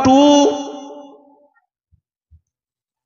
2,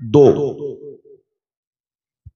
2।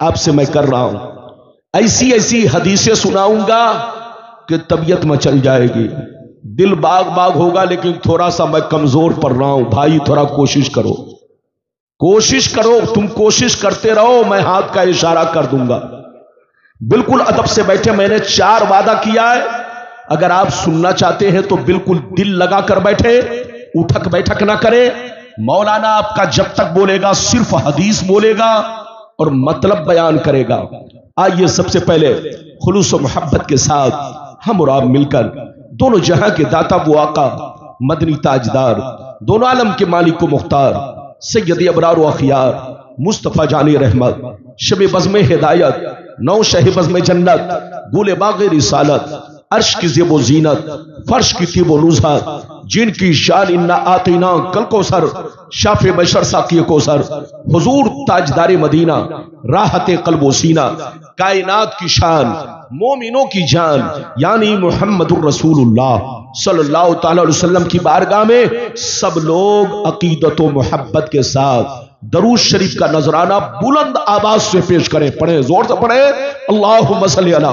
آپ سے میں کر رہا ہوں. ایسی ایسی حدیثیں سناؤں گا کہ طبیعت مچل جائے گی، دل باغ باغ ہوگا، لیکن تھوڑا سا میں کمزور پڑ رہا ہوں. بھائی تھوڑا کوشش کرو، کوشش کرو. تم کوشش کرتے رہو، میں ہاتھ کا اشارہ کر دوں گا. بالکل ادب سے بیٹھے. میں نے 4 وعدہ کیا ہے، اگر آپ سننا چاہتے ہیں تو بالکل دل لگا کر بیٹھے، اٹھک بیٹھک نہ کرے. مولانا آپ کا جب تک بولے گا صرف حدیث بولے گا اور مطلب بیان کرے گا. آئیے سب سے پہلے خلوص و محبت کے ساتھ ہم اور آپ مل کر دونوں جہاں کے داتا وہ آقا، مدنی تاجدار، دونوں عالم کے مالک و مختار، سید ابرار و اخیار، مصطفیٰ جانی رحمت، شب بزم ہدایت، نو شہ بزم جنت، گول باغ رسالت، عرش کی زیب و زینت، فرش کی طیب و نزہت، جن کی شان انا آتینا کل کوثر، شاف بشر ساقی کوثر، حضور تاجدار مدینہ، راحت قلب و سینہ، کائنات کی شان، مومنوں کی جان، یعنی محمد الرسول اللہ صلی اللہ تعالی علیہ وسلم کی بارگاہ میں سب لوگ عقیدت و محبت کے ساتھ درود شریف کا نذرانہ بلند آواز سے پیش کریں. پڑھیں، زور سے پڑھیں. اللہم صلی علی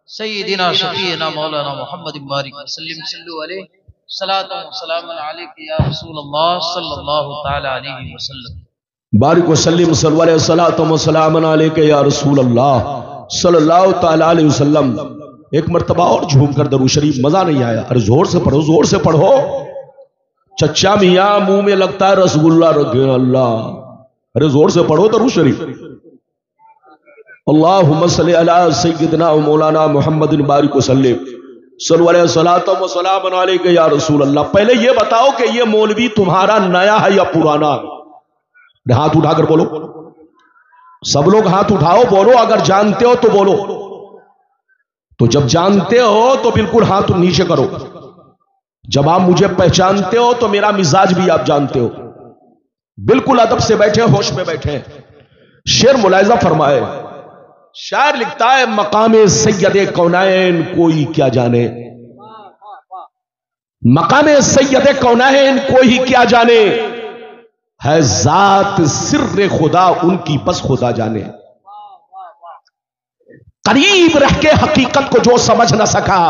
سیدنا شفیعنا مولانا محمد بارک وسلم صلو علیہ صلاۃ و سلام علیک یا رسول اللہ صلی اللہ تعالی علیہ وسلم. بارک وسلم صلی علیہ صلاۃ و سلام علیک یا رسول اللہ صلی اللہ تعالی علیہ وسلم. ایک مرتبہ اور جھوم کر درود شریف. مزہ نہیں آیا؟ ارے زور سے پڑھو، زور سے پڑھو. چچا میاں منہ میں لگتا ہے رسگلہ رکھے اللہ. ارے زور سے پڑھو درود شریف. اللہم صلی علی سیدنا و مولانا محمد بارک وسلم صلی علیہ صلاۃ و سلام علیک یا رسول اللہ. پہلے یہ بتاؤ کہ یہ مولوی تمہارا نیا ہے یا پرانا ہے؟ ہاتھ اٹھا کر بولو. سب لوگ ہاتھ اٹھاؤ، بولو. اگر جانتے ہو تو بولو. تو جب جانتے ہو تو بالکل ہاتھ نیچے کرو. جب آپ مجھے پہچانتے ہو تو میرا مزاج بھی آپ جانتے ہو. بالکل ادب سے بیٹھے، ہوش میں بیٹھے. شعر ملاحظہ فرمائے. شاعر لکھتا ہے مقام سید کونین کوئی کیا جانے، مقام سید کونین کوئی کیا جانے، ہے ذات سر خدا ان کی بس خدا جانے. قریب رہ کے حقیقت کو جو سمجھ نہ سکا،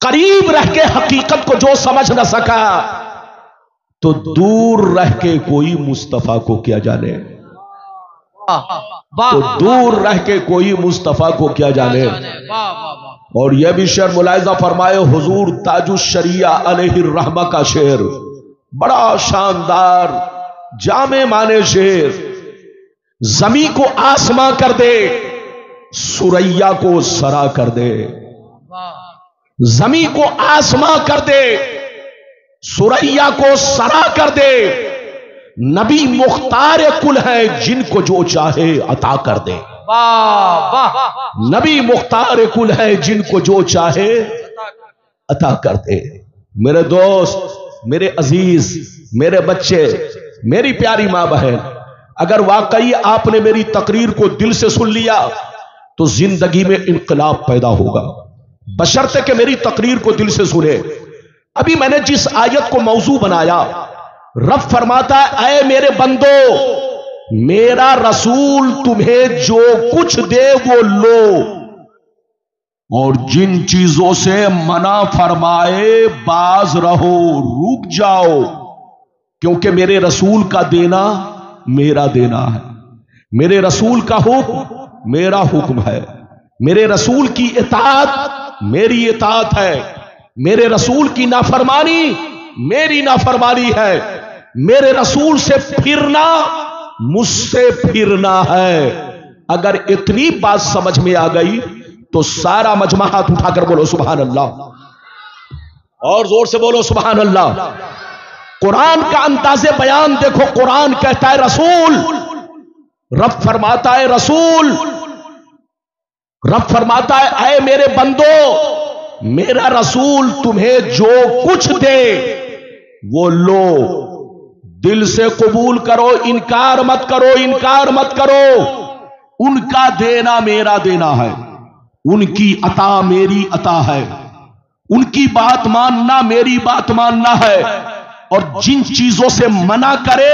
قریب رہ کے حقیقت کو جو سمجھ نہ سکا، تو دور رہ کے کوئی مصطفیٰ کو کیا جانے. تو دور رہ کے کوئی مصطفیٰ کو کیا جانے. اور یہ بھی شعر ملاحظہ فرمائے. حضور تاج الشریعہ علیہ الرحمہ کا شعر بڑا شاندار جامع معنی شعر. زمین کو آسماں کر دے، سریا کو سرا کر دے. زمین کو آسماں کر دے، سریا کو سرا کر دے. نبی مختار کل ہے، جن کو جو چاہے عطا کر دے. نبی مختار کل ہے، جن کو جو چاہے عطا کر دے. میرے دوست، میرے عزیز، میرے بچے، میری پیاری ماں بہن، اگر واقعی آپ نے میری تقریر کو دل سے سن لیا تو زندگی میں انقلاب پیدا ہوگا، بشرطے کہ میری تقریر کو دل سے سنے. ابھی میں نے جس آیت کو موضوع بنایا، رب فرماتا ہے اے میرے بندو، میرا رسول تمہیں جو کچھ دے وہ لو، اور جن چیزوں سے منع فرمائے باز رہو، رک جاؤ، کیونکہ میرے رسول کا دینا میرا دینا ہے، میرے رسول کا حکم میرا حکم ہے، میرے رسول کی اطاعت میری اطاعت ہے، میرے رسول کی نافرمانی میری نافرمانی ہے، میرے رسول سے پھرنا مجھ سے پھرنا ہے. اگر اتنی بات سمجھ میں آ گئی تو سارا مجمع ہاتھ اٹھا کر بولو سبحان اللہ، اور زور سے بولو سبحان اللہ. قرآن کا انداز بیان دیکھو. قرآن کہتا ہے رسول، رب فرماتا ہے رسول، رب فرماتا ہے اے میرے بندو، میرا رسول تمہیں جو کچھ دے وہ لو، دل سے قبول کرو، انکار مت کرو، انکار مت کرو. ان کا دینا میرا دینا ہے، ان کی عطا میری عطا ہے، ان کی بات ماننا میری بات ماننا ہے، اور جن چیزوں سے منع کرے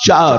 4।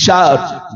4।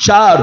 4।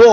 2।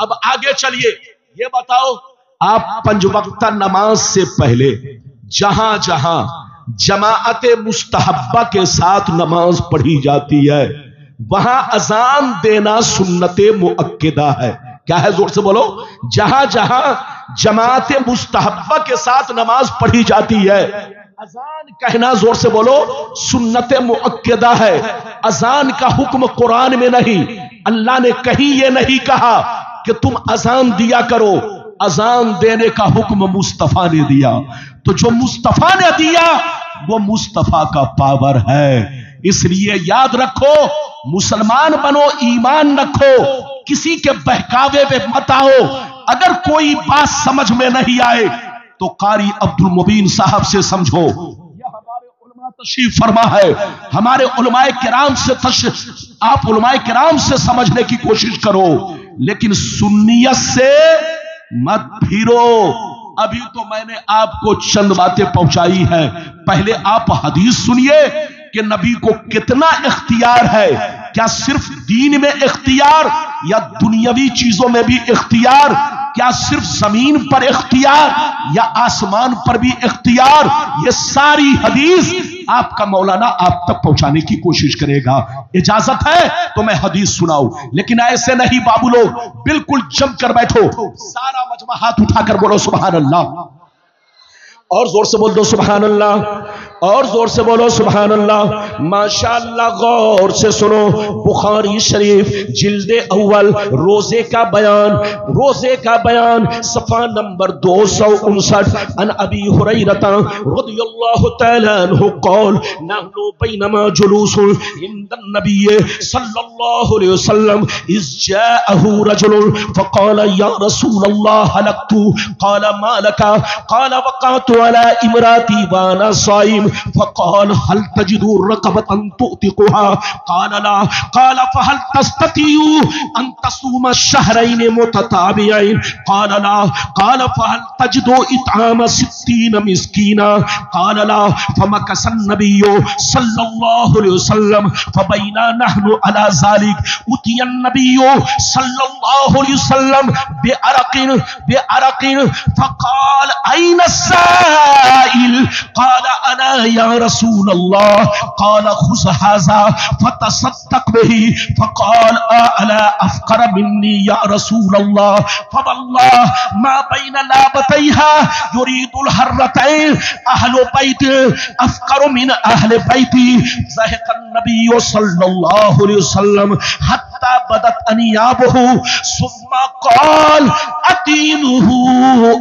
اب آگے چلیے، یہ بتاؤ آپ 5 وقتہ نماز سے پہلے جہاں جہاں جماعت مستحبہ کے ساتھ نماز پڑھی جاتی ہے وہاں اذان دینا سنت مؤکدہ ہے. کیا ہے؟ زور سے بولو. جہاں جہاں جماعت مستحبہ کے ساتھ نماز پڑھی جاتی ہے اذان کہنا، زور سے بولو، سنت مؤکدہ ہے. اذان کا حکم قرآن میں نہیں. اللہ نے کہیں یہ نہیں کہا کہ تم اذان دیا کرو. اذان دینے کا حکم مصطفیٰ نے دیا. تو جو مصطفیٰ نے دیا وہ مصطفیٰ کا پاور ہے. اس لیے یاد رکھو، مسلمان بنو، ایمان رکھو، کسی کے بہکاوے پہ مت آؤ. اگر کوئی بات سمجھ میں نہیں آئے تو قاری عبد المبین صاحب سے سمجھو. یہ ہمارے علماء تشریف فرما ہے. ہمارے علماء کرام سے آپ علماء کرام سے سمجھنے کی کوشش کرو، لیکن سنیت سے مت پھرو. ابھی تو میں نے آپ کو چند باتیں پہنچائی ہیں. پہلے آپ حدیث سنیے کہ نبی کو کتنا اختیار ہے. کیا صرف دین میں اختیار یا دنیاوی چیزوں میں بھی اختیار؟ کیا صرف زمین پر اختیار یا آسمان پر بھی اختیار؟ یہ ساری حدیث آپ کا مولانا آپ تک پہنچانے کی کوشش کرے گا. اجازت ہے تو میں حدیث سناؤں، لیکن ایسے نہیں بابو لوگ. بالکل جم کر بیٹھو، سارا مجمع ہاتھ اٹھا کر بولو سبحان اللہ، اور زور سے بول دو سبحان اللہ، اور زور سے بولو سبحان اللہ. ماشاءاللہ غور سے سنو. بخاری شریف جلد اول روزے کا بیان صفحہ نمبر 259. ان ابی ہریرہ رضی اللہ تعالی عنہ قال نحن بینما جلوس عند النبی صلی اللہ علیہ وسلم اذ جاءه رجل فقال یا رسول اللہ هلكت. قال ما لك؟ قال وقعت على امراتي وانا صائم. فقال هل تجد رقبة تؤتقها؟ قال لا. قال فهل تستطيع ان تصوم الشهرين متتابعين؟ قال لا. قال فهل تجد اطعام 60 مسكينا؟ قال لا. فمكث النبي صلى الله عليه وسلم فبينا نحن على ذلك اتي النبي صلى الله عليه وسلم بعرق فقال اين السائل؟ قال انا یا رسول اللہ. قال خذ هذا فتصدق به. فقال الا افقر مني یا رسول اللہ؟ فوالله ما بين لابتيها يريد الحرتين اهل بيت افقر من اهل بيتي. ضحك النبي صلى الله عليه وسلم حتى بدت انيابه ثم قال اتينه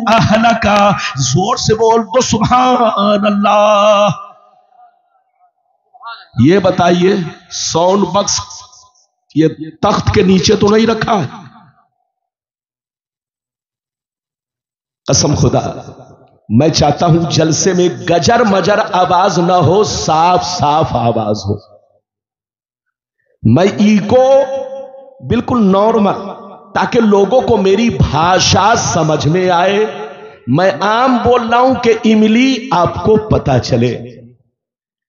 اهلك. زور سے بول دو سبحان اللہ. یہ بتائیے ساؤنڈ باکس یہ تخت کے نیچے تو نہیں رکھا ہے؟ قسم خدا میں چاہتا ہوں جلسے میں گجر مجر آواز نہ ہو، صاف صاف آواز ہو. میں ایکو بالکل نارمل، تاکہ لوگوں کو میری بھاشا سمجھ میں آئے. میں عام بول رہا ہوں کہ املی آپ کو پتا چلے.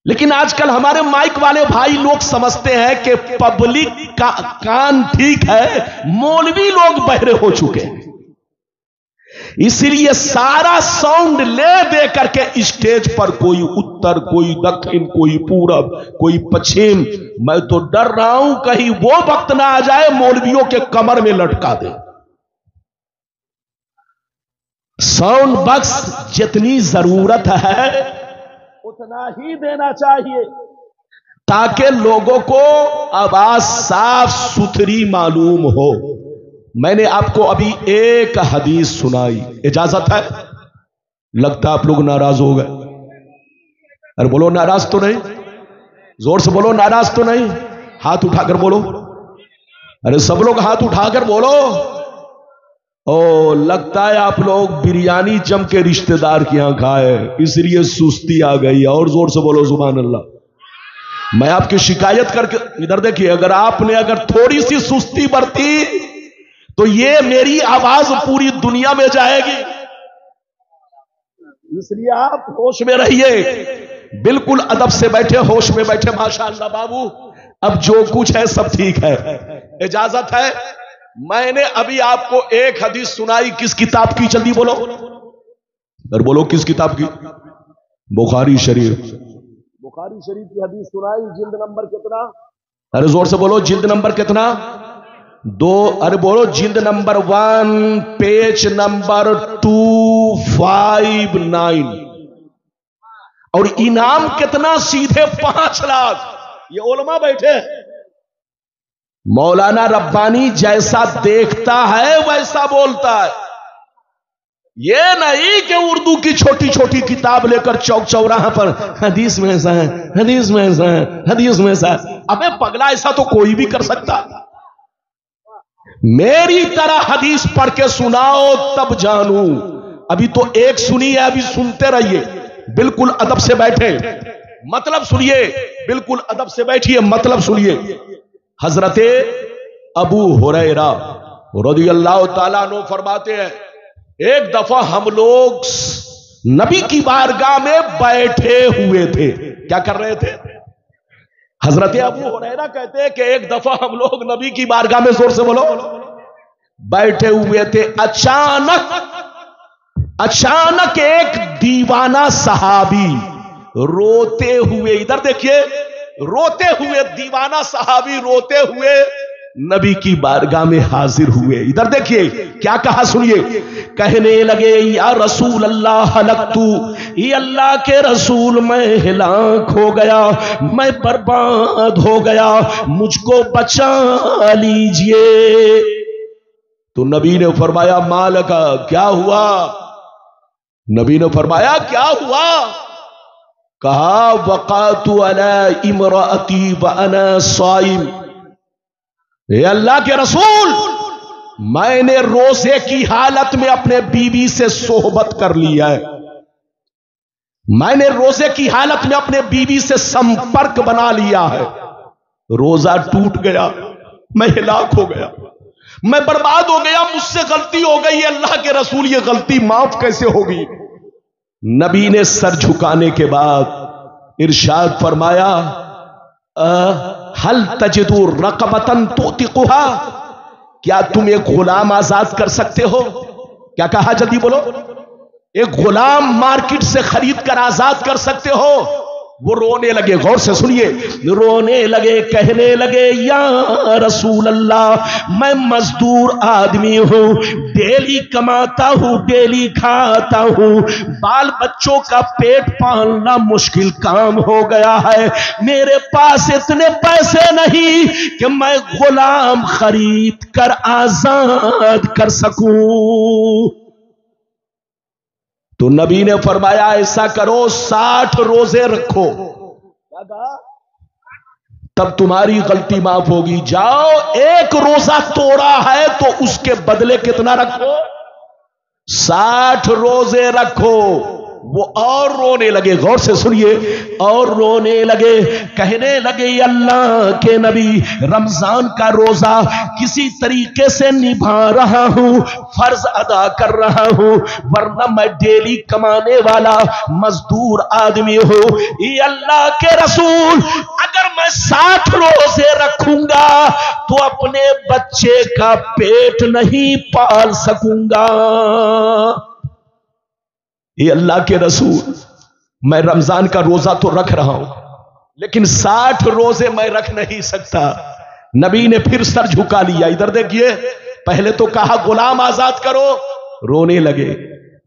لیکن آج کل ہمارے مائک والے بھائی لوگ سمجھتے ہیں کہ پبلک کا کان ٹھیک ہے، مولوی لوگ بہرے ہو چکے ہیں. اس لیے سارا ساؤنڈ لے دے کر کے اسٹیج پر کوئی اتر، کوئی دکن، کوئی پورب، کوئی پچھم. میں تو ڈر رہا ہوں کہیں وہ وقت نہ آ جائے مولویوں کے کمر میں لٹکا دے. ساؤنڈ باکس جتنی ضرورت ہے اتنا ہی دینا چاہیے تاکہ لوگوں کو آواز صاف ستھری معلوم ہو. میں نے آپ کو ابھی ایک حدیث سنائی. اجازت ہے؟ لگتا آپ لوگ ناراض ہو گئے. ارے بولو ناراض تو نہیں، زور سے بولو ناراض تو نہیں. ہاتھ اٹھا کر بولو. ارے سب لوگ ہاتھ اٹھا کر بولو. او لگتا ہے آپ لوگ بریانی جم کے رشتہ دار کے یہاں کھائے اس لیے سستی آ گئی. اور زور سے بولو سبحان اللہ. میں آپ کی شکایت کر کے ادھر دیکھیے، اگر آپ نے تھوڑی سی سستی برتی تو یہ میری آواز پوری دنیا میں جائے گی. اس لیے آپ ہوش میں رہیے، بالکل ادب سے بیٹھے، ہوش میں بیٹھے. ماشاء اللہ بابو اب جو کچھ ہے سب ٹھیک ہے. اجازت ہے؟ میں نے ابھی آپ کو ایک حدیث سنائی، کس کتاب کی؟ جلدی بولو، اگر بولو کس کتاب کی؟ بخاری شریف. بخاری شریف کی حدیث سنائی، جلد نمبر کتنا؟ ارے زور سے بولو، جلد نمبر کتنا؟ 2. ارے بولو، جلد نمبر 1 پیج نمبر 259. اور انعام کتنا؟ سیدھے 5 لاکھ. یہ علماء بیٹھے ہیں. مولانا ربانی جیسا دیکھتا ہے ویسا بولتا ہے. یہ نہیں کہ اردو کی چھوٹی چھوٹی کتاب لے کر چوک چوراہا پر حدیث میں ایسا ہے، حدیث میں ایسا ہے، حدیث میں ایسا ہے. ابے پگلا، ایسا تو کوئی بھی کر سکتا. میری طرح حدیث پڑھ کے سناؤ تب جانوں. ابھی تو ایک سنی ہے، ابھی سنتے رہیے. بالکل ادب سے بیٹھے، مطلب سنیے. بالکل ادب سے بیٹھیے، مطلب سنیے. حضرت ابو ہریرہ رضی اللہ تعالیٰ عنہ فرماتے ہیں، ایک دفعہ ہم لوگ نبی کی بارگاہ میں بیٹھے ہوئے تھے. کیا کر رہے تھے؟ حضرت ابو ہریرہ کہتے ہیں کہ ایک دفعہ ہم لوگ نبی کی بارگاہ میں، زور سے بولو، بیٹھے ہوئے تھے. اچانک ایک دیوانہ صحابی روتے ہوئے، ادھر دیکھیے، روتے ہوئے دیوانہ صحابی روتے ہوئے نبی کی بارگاہ میں حاضر ہوئے. ادھر دیکھیے کیا کہا، سنیے. کہنے لگے، یا رسول اللہ ہلکتو، یہ اللہ کے رسول میں ہلاک ہو گیا، میں برباد ہو گیا، مجھ کو بچا لیجئے. تو نبی نے فرمایا، مالکا، کیا ہوا؟ نبی نے فرمایا، کیا ہوا؟ کہا، وقعت علی امراتی وانا صائم. اے اللہ کے رسول، میں نے روزے کی حالت میں اپنے بیوی سے صحبت کر لیا ہے. میں نے روزے کی حالت میں اپنے بیوی سے سمپرک بنا لیا ہے. روزہ ٹوٹ گیا، میں ہلاک ہو گیا، میں برباد ہو گیا، مجھ سے غلطی ہو گئی. اللہ کے رسول، یہ غلطی معاف کیسے ہوگی؟ نبی نے سر جھکانے کے بعد ارشاد فرمایا، ہل تجدو رقبتن توتقھا، کیا تم ایک غلام آزاد کر سکتے ہو؟ کیا کہا؟ جلدی بولو. ایک غلام مارکیٹ سے خرید کر آزاد کر سکتے ہو؟ وہ رونے لگے، غور سے سنیے. رونے لگے، کہنے لگے، یا رسول اللہ، میں مزدور آدمی ہوں، ڈیلی کماتا ہوں، ڈیلی کھاتا ہوں، بال بچوں کا پیٹ پالنا مشکل کام ہو گیا ہے، میرے پاس اتنے پیسے نہیں کہ میں غلام خرید کر آزاد کر سکوں. تو نبی نے فرمایا، ایسا کرو، 60 روزے رکھو. کیا کہا؟ تب تمہاری غلطی معاف ہوگی. جاؤ، ایک روزہ توڑا ہے تو اس کے بدلے کتنا رکھو؟ 60 روزے رکھو. وہ اور رونے لگے، غور سے سنیے، اور رونے لگے، کہنے لگے، اللہ کے نبی، رمضان کا روزہ کسی طریقے سے نبھا رہا ہوں، فرض ادا کر رہا ہوں، ورنہ میں ڈیلی کمانے والا مزدور آدمی ہوں. یہ اللہ کے رسول، اگر میں 60 روزے رکھوں گا تو اپنے بچے کا پیٹ نہیں پال سکوں گا. یہ اللہ کے رسول، میں رمضان کا روزہ تو رکھ رہا ہوں لیکن 60 روزے میں رکھ نہیں سکتا. نبی نے پھر سر جھکا لیا. ادھر دیکھیے، پہلے تو کہا غلام آزاد کرو، رونے لگے.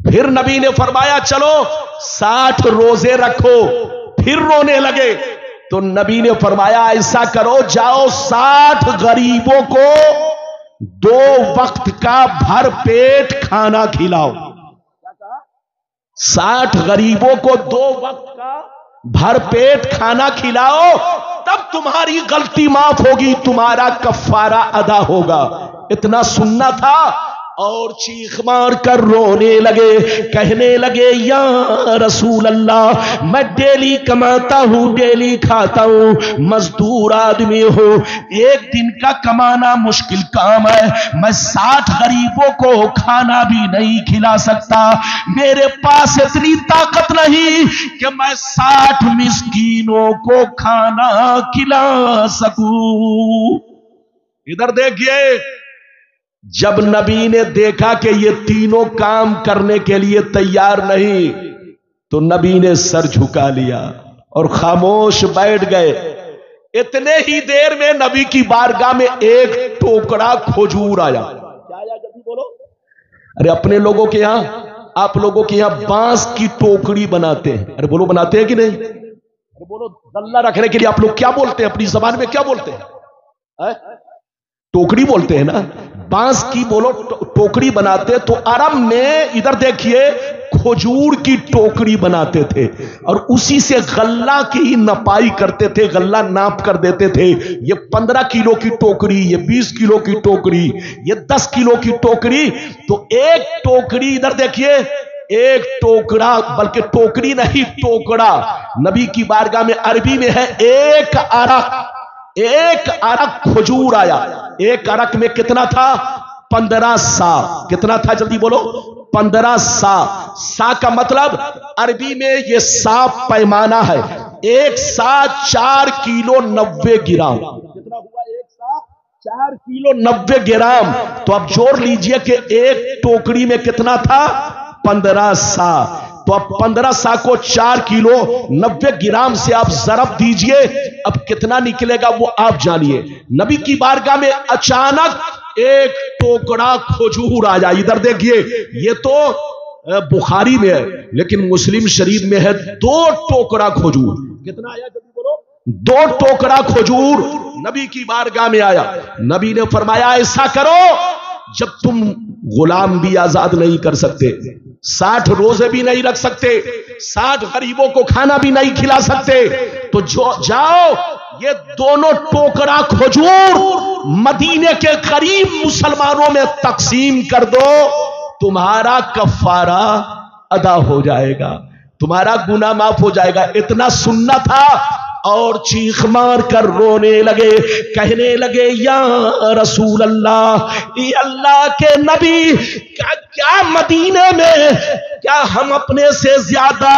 پھر نبی نے فرمایا چلو 60 روزے رکھو، پھر رونے لگے. تو نبی نے فرمایا ایسا کرو، جاؤ 60 غریبوں کو 2 وقت کا بھر پیٹ کھانا کھلاؤ. 60 غریبوں کو 2 وقت کا بھر پیٹ کھانا کھلاؤ، تب تمہاری غلطی معاف ہوگی، تمہارا کفارہ ادا ہوگا. اتنا سننا تھا اور چیخ مار کر رونے لگے، کہنے لگے یا رسول اللہ میں ڈیلی کماتا ہوں، ڈیلی کھاتا ہوں، مزدور آدمی ہوں، ایک دن کا کمانا مشکل کام ہے، میں 60 غریبوں کو کھانا بھی نہیں کھلا سکتا، میرے پاس اتنی طاقت نہیں کہ میں 60 مسکینوں کو کھانا کھلا سکوں. ادھر دیکھیے جب نبی نے دیکھا کہ یہ تینوں کام کرنے کے لیے تیار نہیں تو نبی نے سر جھکا لیا اور خاموش بیٹھ گئے. اتنے ہی دیر میں نبی کی بارگاہ میں ایک ٹوکرا کھجور آیا. کیا آیا جلدی بولو؟ ارے اپنے لوگوں کے یہاں، آپ لوگوں کے یہاں بانس کی ٹوکری بناتے ہیں. ارے بولو بناتے ہیں کہ نہیں؟ ارے بولو غلہ رکھنے کے لیے آپ لوگ کیا بولتے ہیں؟ اپنی زبان میں کیا بولتے ہیں؟ ٹوکری بولتے ہیں نا. بانس کی بولو ٹوکری بناتے. تو عرب میں ادھر دیکھیے کھجور کی ٹوکری بناتے تھے اور اسی سے غلہ کی نپائی کرتے تھے. غلہ ناپ کر دیتے تھے. یہ 15 کلو کی ٹوکری، یہ 20 کلو کی ٹوکری، یہ 10 کلو کی ٹوکری. تو ایک ٹوکری ادھر دیکھیے، ایک ٹوکرا، بلکہ ٹوکری نہیں ٹوکرا، نبی کی بارگاہ میں عربی میں ہے ایک عرق. ایک عرق کھجور آیا. ایک عرق میں کتنا تھا؟ 15 سا. کتنا تھا جلدی بولو؟ 15 سا. سا کا مطلب عربی میں یہ سا پیمانہ ہے. ایک سا 4 کلو 90 گرام. کتنا ہوا ایک سا؟ 4 کلو 90 گرام. تو اب جوڑ لیجئے کہ ایک ٹوکری میں کتنا تھا؟ 15 سا. تو اب 15 سا کو 4 کلو 90 گرام سے آپ ضرب دیجئے، اب کتنا نکلے گا وہ آپ جانیے. نبی کی بارگاہ میں اچانک ایک ٹوکرا کھجور آیا. ادھر دیکھیے، یہ تو بخاری میں ہے لیکن مسلم شریف میں ہے 2 ٹوکرا کھجور. کتنا آیا جلدی بولو؟ 2 ٹوکرا کھجور نبی کی بارگاہ میں آیا. نبی نے فرمایا ایسا کرو، جب تم غلام بھی آزاد نہیں کر سکتے، 60 روزے بھی نہیں رکھ سکتے، 60 غریبوں کو کھانا بھی نہیں کھلا سکتے، تو جاؤ یہ دونوں ٹوکرا کھجور مدینے کے غریب مسلمانوں میں تقسیم کر دو، تمہارا کفارہ ادا ہو جائے گا، تمہارا گناہ معاف ہو جائے گا. اتنا سننا تھا اور چیخ مار کر رونے لگے، کہنے لگے یا رسول اللہ، اے اللہ کے نبی، کیا مدینے میں کیا ہم اپنے سے زیادہ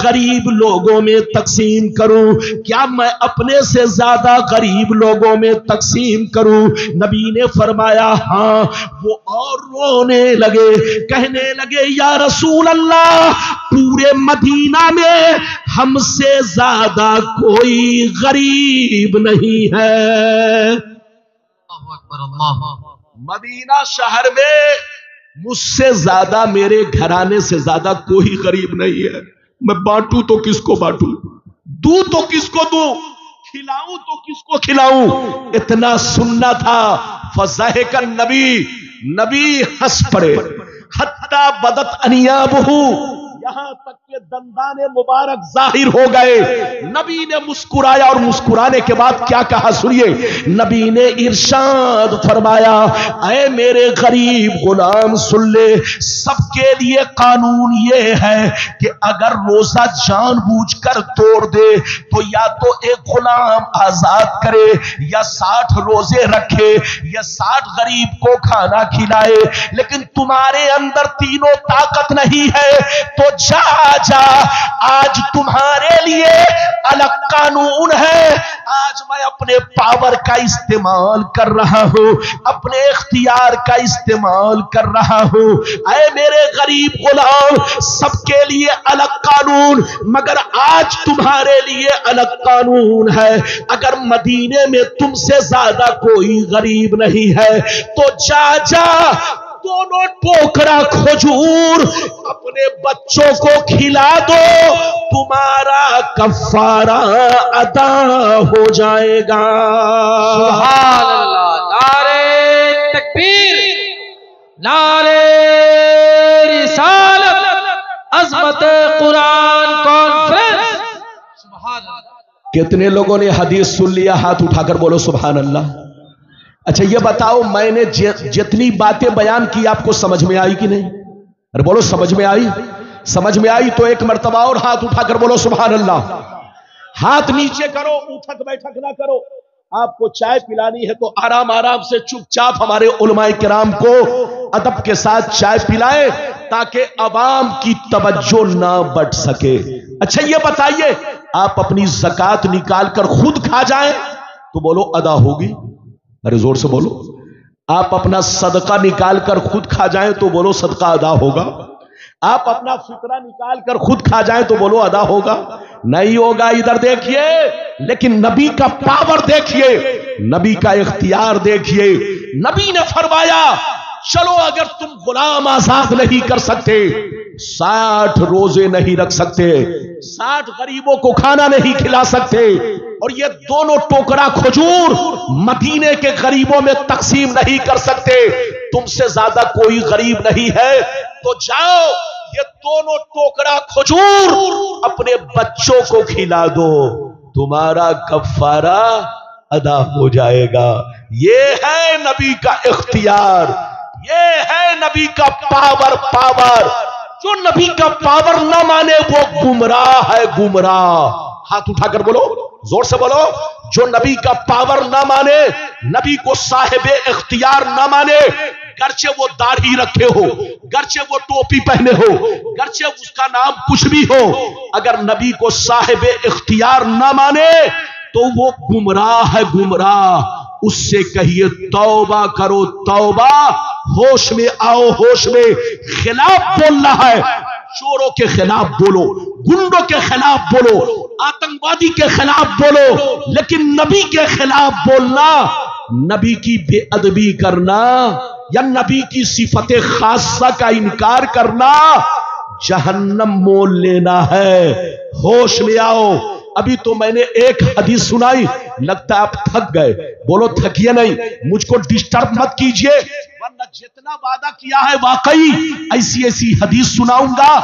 غریب لوگوں میں تقسیم کروں؟ کیا میں اپنے سے زیادہ غریب لوگوں میں تقسیم کروں؟ نبی نے فرمایا ہاں. وہ اور رونے لگے، کہنے لگے یا رسول اللہ، پورے مدینہ میں ہم سے زیادہ کوئی غریب نہیں ہے. اللہ اکبر اللہ. مدینہ شہر میں مجھ سے زیادہ، میرے گھرانے سے زیادہ کوئی غریب نہیں ہے. میں بانٹوں تو کس کو بانٹوں، دوں تو کس کو دوں، کھلاؤں تو کس کو کھلاؤں. اتنا سننا تھا. فضحک النبی، نبی ہنس پڑے. حتی بدت انیابہ، یہاں تک کہ دندان مبارک ظاہر ہو گئے. نبی نے مسکرایا اور مسکرانے کے بعد کیا کہا سنیے. نبی نے ارشاد فرمایا اے میرے غریب غلام سن لے، سب کے لیے قانون یہ ہے کہ اگر روزہ جان بوجھ کر توڑ دے تو یا تو ایک غلام آزاد کرے، یا 60 روزے رکھے، یا 60 غریب کو کھانا کھلائے. لیکن تمہارے اندر تینوں طاقت نہیں ہے تو جا آج تمہارے لیے الگ قانون ہے. آج میں اپنے پاور کا استعمال کر رہا ہوں، اپنے اختیار کا استعمال کر رہا ہوں. اے میرے غریب غلام، سب کے لیے الگ قانون، مگر آج تمہارے لیے الگ قانون ہے. اگر مدینے میں تم سے زیادہ کوئی غریب نہیں ہے تو جا دونوں ٹوکرا کھجور اپنے بچوں کو کھلا دو، تمہارا کفارہ ادا ہو جائے گا. سبحان اللہ. نعرہ تکبیر، نعرہ رسالت، عظمت قرآن کانفرنس. سبحان اللہ. کتنے لوگوں نے حدیث سن لیا؟ ہاتھ اٹھا کر بولو سبحان اللہ. اچھا یہ بتاؤ، میں نے جتنی باتیں بیان کی آپ کو سمجھ میں آئی کہ نہیں؟ ارے بولو سمجھ میں آئی؟ سمجھ میں آئی تو ایک مرتبہ اور ہاتھ اٹھا کر بولو سبحان اللہ. ہاتھ نیچے کرو، اٹھک بیٹھک نہ کرو. آپ کو چائے پلانی ہے تو آرام آرام سے چپ چاپ ہمارے علماء کرام کو ادب کے ساتھ چائے پلائے تاکہ عوام کی توجہ نہ بٹ سکے. اچھا یہ بتائیے، آپ اپنی زکوٰۃ نکال کر خود کھا جائیں تو بولو ادا ہوگی؟ ارے زور سے بولو. آپ اپنا صدقہ نکال کر خود کھا جائیں تو بولو صدقہ ادا ہوگا. آپ اپنا فطرہ نکال کر خود کھا جائیں تو بولو ادا ہوگا. نہیں ہوگا. ادھر دیکھیے لیکن نبی کا پاور دیکھیے, نبی کا اختیار دیکھیے. نبی نے فرمایا چلو اگر تم غلام آزاد نہیں کر سکتے, 60 روزے نہیں رکھ سکتے, 60 غریبوں کو کھانا نہیں کھلا سکتے, اور یہ دونوں ٹوکرا کھجور مدینے کے غریبوں میں تقسیم نہیں کر سکتے, تم سے زیادہ کوئی غریب نہیں ہے, تو جاؤ یہ دونوں ٹوکرا کھجور اپنے بچوں کو کھلا دو, تمہارا کفارہ ادا ہو جائے گا. یہ ہے نبی کا اختیار, یہ ہے نبی کا پاور. جو نبی کا پاور نہ مانے وہ گمراہ ہے, گمراہ. ہاتھ اٹھا کر بولو, زور سے بولو. جو نبی کا پاور نہ مانے, نبی کو صاحب اختیار نہ مانے, گرچہ وہ داڑھی رکھے ہو, گرچہ وہ ٹوپی پہنے ہو, گرچہ اس کا نام کچھ بھی ہو, اگر نبی کو صاحب اختیار نہ مانے تو وہ گمراہ ہے, گمراہ. اس سے کہیے توبہ کرو, توبہ, ہوش میں آؤ, ہوش میں. خلاف بولنا ہے, چوروں کے خلاف بولو, گنڈوں کے خلاف بولو, آتنکوادی کے خلاف بولو, لیکن نبی کے خلاف بولنا, نبی کی بے ادبی کرنا یا نبی کی صفت خاصہ کا انکار کرنا جہنم مول لینا ہے. ہوش میں آؤ. ابھی تو میں نے ایک حدیث سنائی, لگتا ہے آپ تھک گئے. بولو تھکیے نہیں, مجھ کو ڈسٹرب مت کیجئے, ورنہ جتنا وعدہ کیا ہے واقعی ایسی ایسی حدیث سناؤں گا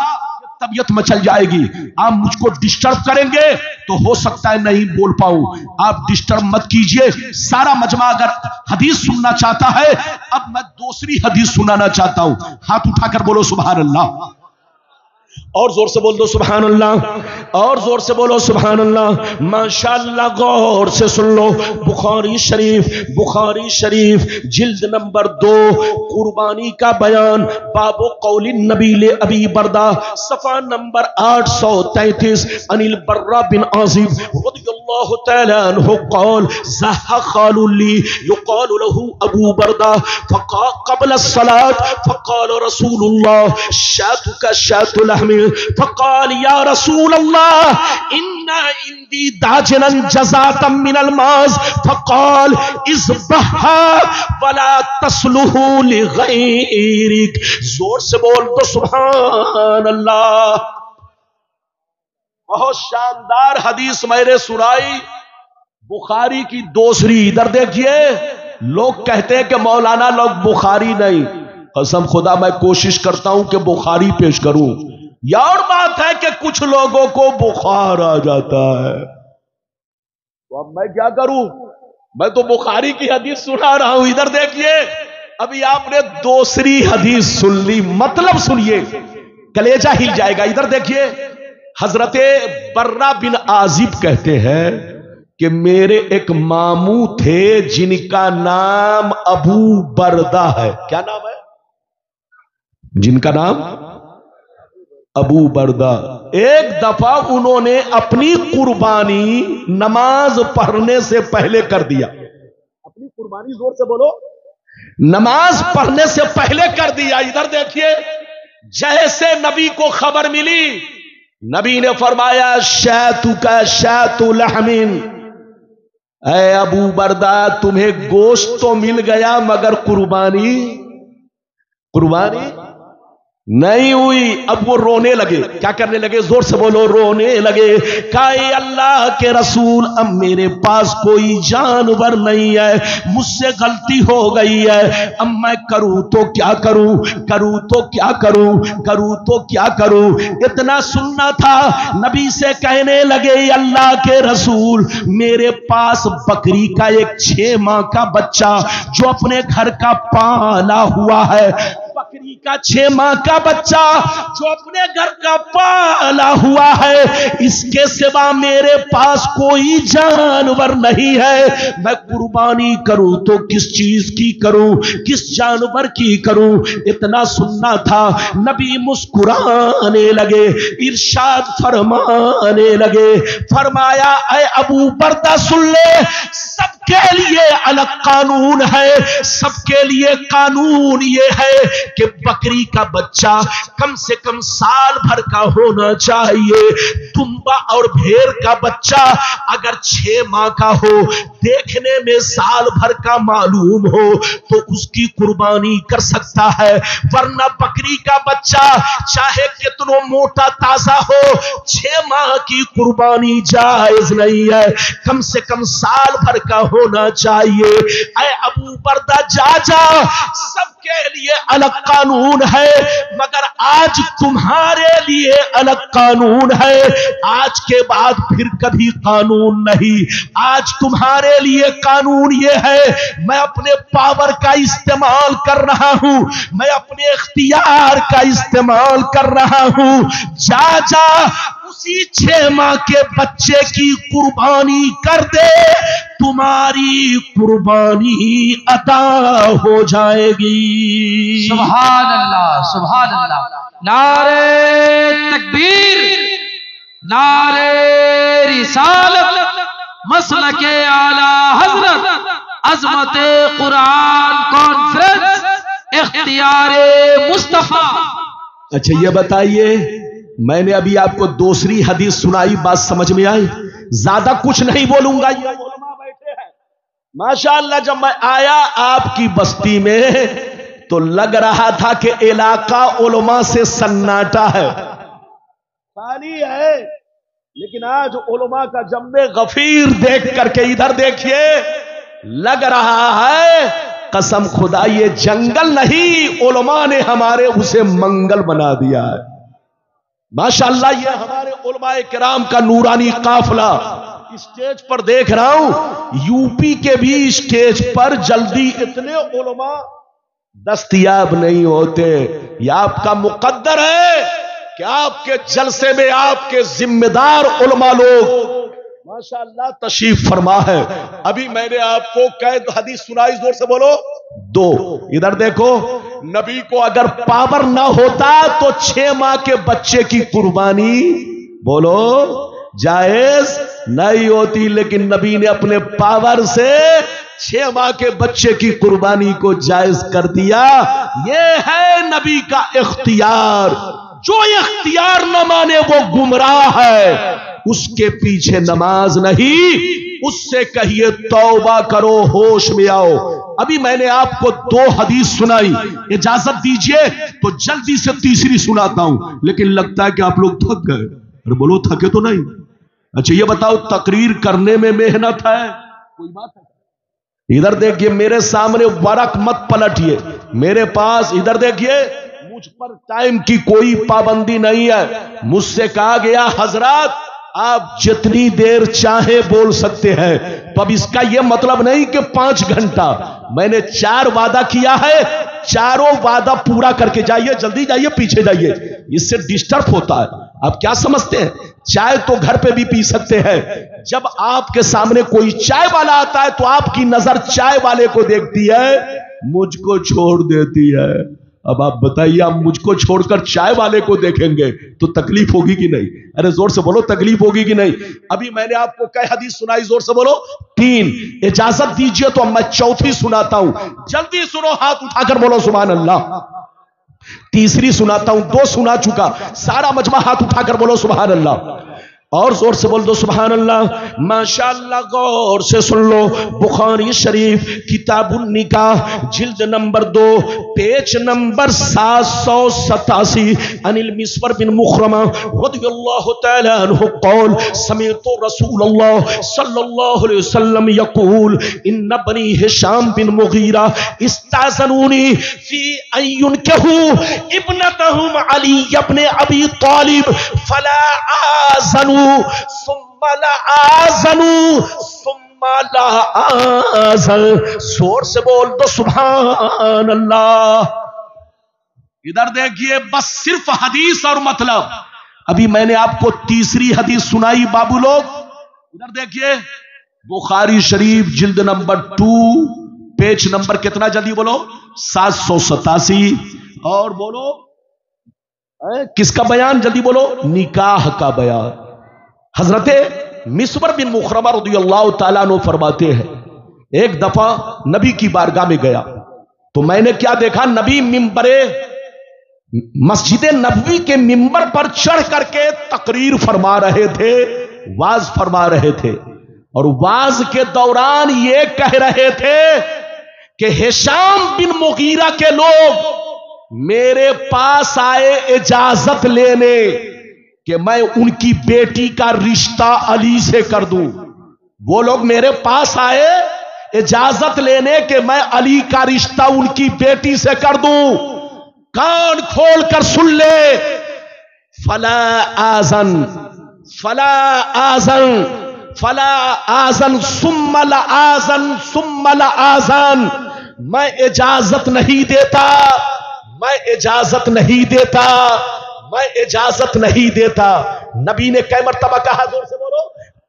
طبیعت مچل جائے گی. آپ مجھ کو ڈسٹرب کریں گے تو ہو سکتا ہے نہیں بول پاؤں. آپ ڈسٹرب مت کیجئے. سارا مجمع اگر حدیث سننا چاہتا ہے, اب میں دوسری حدیث سنانا چاہتا ہوں. ہاتھ اٹھا کر بولو سبحان اللہ, اور زور سے بول دو سبحان اللہ, اور زور سے بولو سبحان اللہ. ماشاءاللہ غور سے سن لو. بخاری شریف, بخاری شریف جلد نمبر 2, قربانی کا بیان, باب قول النبی لابی بردہ, صفحہ نمبر 833. عن البراء بن عازب رضی اللہ تعالی عنہ قال زح خال لی یقال له ابو بردہ قبل الصلاة فقال رسول اللہ شاتك شات لحم, فقال یا رسول اللہ ان عندي داجنا جزاتا من الماز, فقال اذبحها ولا تصلح لغيرك. زور سے بول تو سبحان اللہ. بہت شاندار حدیث میں نے سنائی, بخاری کی دوسری. ادھر دیکھیے, لوگ کہتے ہیں کہ مولانا لوگ بخاری نہیں. قسم خدا میں کوشش کرتا ہوں کہ بخاری پیش کروں. یا اور بات ہے کہ کچھ لوگوں کو بخار آ جاتا ہے, تو اب میں کیا کروں, میں تو بخاری کی حدیث سنا رہا ہوں. ادھر دیکھیے, ابھی آپ نے دوسری حدیث سن لی, مطلب سنیے, کلیجہ ہل جائے گا. ادھر دیکھیے, حضرت برا بن عازب کہتے ہیں کہ میرے ایک ماموں تھے جن کا نام ابو بردہ ہے. کیا نام ہے جن کا نام؟ ابو بردہ. ایک دفعہ انہوں نے اپنی قربانی نماز پڑھنے سے پہلے کر دیا. اپنی قربانی, زور سے بولو, نماز پڑھنے سے پہلے کر دیا. ادھر دیکھیے, جیسے نبی کو خبر ملی, نبی نے فرمایا شاتک شات لحم, اے ابو بردہ تمہیں گوشت تو مل گیا مگر قربانی نہیں ہوئی. اب وہ رونے لگے. کیا کرنے لگے؟ زور سے بولو, رونے لگے. کہا اے اللہ کے رسول, اب میرے پاس کوئی جانور نہیں ہے, مجھ سے غلطی ہو گئی ہے, اب میں کروں تو کیا کروں, کروں تو کیا کروں, کروں تو کیا کروں. اتنا سننا تھا, نبی سے کہنے لگے اللہ کے رسول میرے پاس بکری کا ایک 6 ماہ کا بچہ جو اپنے گھر کا پالا ہوا ہے, بکری کا 6 ماہ کا بچہ جو اپنے گھر کا پالا ہوا ہے, اس کے سوا میرے پاس کوئی جانور نہیں ہے. میں قربانی کروں تو کس چیز کی کروں, کس جانور کی کروں. اتنا سننا تھا, نبی مسکرانے لگے, ارشاد فرمانے لگے, فرمایا اے ابو بردہ سن لے, سب کے لیے الگ قانون ہے. سب کے لیے قانون یہ ہے کہ بکری کا بچہ کم سے کم سال بھر کا ہونا چاہیے. دمبا اور بھیڑ کا بچہ اگر 6 ماہ کا ہو, دیکھنے میں سال بھر کا معلوم ہو, تو اس کی قربانی کر سکتا ہے. ورنہ بکری کا بچہ چاہے کتنا موٹا تازہ ہو, 6 ماہ کی قربانی جائز نہیں ہے, کم سے کم سال بھر کا ہونا چاہیے. اے ابو بردہ جا سب کے لیے الگ قانون ہے, مگر آج تمہارے لیے الگ قانون ہے. آج کے بعد پھر کبھی قانون نہیں. آج تمہارے لیے قانون یہ ہے, میں اپنے پاور کا استعمال کر رہا ہوں, میں اپنے اختیار کا استعمال کر رہا ہوں. جا اسی 6 ماہ کے بچے کی قربانی کر دے, تمہاری قربانی عطا ہو جائے گی. سبحان اللہ, سبحان اللہ. نعرہ تکبیر, نعرہ رسالت, مسلک اعلی حضرت, عظمت قرآن کانفرنس, اختیار مصطفیٰ. اچھا یہ بتائیے, میں نے ابھی آپ کو دوسری حدیث سنائی, بات سمجھ میں آئی؟ زیادہ کچھ نہیں بولوں گا. یہ علماء بیٹھے ہیں ماشاءاللہ. جب میں آیا آپ کی بستی میں تو لگ رہا تھا کہ علاقہ علماء سے سناٹا ہے, خالی ہے. لیکن آج علماء کا جمع غفیر دیکھ کر کے ادھر دیکھیے, لگ رہا ہے قسم خدا یہ جنگل نہیں, علماء نے ہمارے اسے منگل بنا دیا ہے. ماشاءاللہ یہ ہمارے علماء کرام کا نورانی قافلہ اسٹیج پر دیکھ رہا ہوں. یو پی کے بھی اسٹیج پر جلدی اتنے علماء دستیاب نہیں ہوتے. یہ آپ کا مقدر ہے کہ آپ کے جلسے میں آپ کے ذمہ دار علماء لوگ ماشاءاللہ تشریف فرما ہے. ابھی میں نے آپ کو قید حدیث سنائی, زور سے بولو, 2. ادھر دیکھو, نبی کو اگر پاور نہ ہوتا تو 6 ماہ کے بچے کی قربانی بولو جائز نہیں ہوتی, لیکن نبی نے اپنے پاور سے 6 ماہ کے بچے کی قربانی کو جائز کر دیا. یہ ہے نبی کا اختیار. جو اختیار نہ مانے وہ گمراہ ہے, اس کے پیچھے نماز نہیں. اس سے کہیے توبہ کرو, ہوش میں آؤ. ابھی میں نے آپ کو 2 حدیث سنائی, اجازت دیجئے تو جلدی سے تیسری سناتا ہوں, لیکن لگتا ہے کہ آپ لوگ تھک گئے. ارے بولو تھکے تو نہیں؟ اچھا یہ بتاؤ, تقریر کرنے میں محنت ہے, کوئی بات ہے؟ ادھر دیکھیے میرے سامنے ورق مت پلٹیے, میرے پاس ادھر دیکھیے, مجھ پر ٹائم کی کوئی پابندی نہیں ہے. مجھ سے کہا گیا حضرات آپ جتنی دیر چاہیں بول سکتے ہیں. تو اب اس کا یہ مطلب نہیں کہ 5 گھنٹہ. میں نے 4 وعدہ کیا ہے, چاروں وعدہ پورا کر کے جائیے, جلدی جائیے, پیچھے جائیے. اس سے ڈسٹرب ہوتا ہے. آپ کیا سمجھتے ہیں چائے تو گھر پہ بھی پی سکتے ہیں, جب آپ کے سامنے کوئی چائے والا آتا ہے تو آپ کی نظر چائے والے کو دیکھتی ہے, مجھ کو چھوڑ دیتی ہے. اب آپ بتائیے, آپ مجھ کو چھوڑ کر چائے والے کو دیکھیں گے تو تکلیف ہوگی کہ نہیں؟ ارے زور سے بولو, تکلیف ہوگی کہ نہیں؟ ابھی میں نے آپ کو کئی حدیث سنائی, زور سے بولو 3. اجازت دیجئے تو میں 4تھی سناتا ہوں, جلدی سنو, ہاتھ اٹھا کر بولو سبحان اللہ. تیسری سناتا ہوں, 2 سنا چکا, سارا مجمع ہاتھ اٹھا کر بولو سبحان اللہ, اور زور سے بول دو سبحان اللہ. ماشاءاللہ غور سے سن لو, بخاری شریف کتاب النکاح جلد نمبر 2 پیج نمبر 787, عن المسور بن مخرمہ رضی اللہ تعالی عنہ قول سمعت رسول اللہ صلی اللہ علیہ وسلم یقول ان بنی ہشام بن مغیرہ استاذنونی فی ان ينکحوا ابنتهم علی ابن ابی طالب فلا آذنوا ثم لا آذنوا ثم لا آذن. زور سے بول دو سبحان اللہ. ادھر دیکھیے, بس صرف حدیث اور مطلب. ابھی میں نے آپ کو تیسری حدیث سنائی بابو لوگ, ادھر دیکھیے بخاری شریف جلد نمبر 2 پیج نمبر کتنا, جلدی بولو, 787. اور بولو کس کا بیان, جلدی بولو, نکاح کا بیان. حضرت مسور بن مخرمہ رضی اللہ تعالیٰ عنہ فرماتے ہیں ایک دفعہ نبی کی بارگاہ میں گیا تو میں نے کیا دیکھا، نبی مسجد نبوی کے ممبر پر چڑھ کر کے تقریر فرما رہے تھے، واز فرما رہے تھے، اور واز کے دوران یہ کہہ رہے تھے کہ ہشام بن مغیرہ کے لوگ میرے پاس آئے اجازت لینے کہ میں ان کی بیٹی کا رشتہ علی سے کر دوں۔ وہ لوگ میرے پاس آئے اجازت لینے کہ میں علی کا رشتہ ان کی بیٹی سے کر دوں۔ کان کھول کر سن لے، فلا آذن فلا آذن فلا آذن ثم لآذن ثم لآذن، میں اجازت نہیں دیتا، میں اجازت نہیں دیتا، میں اجازت نہیں دیتا۔ نبی نے کئی مرتبہ کہا؟ زور سے بولو،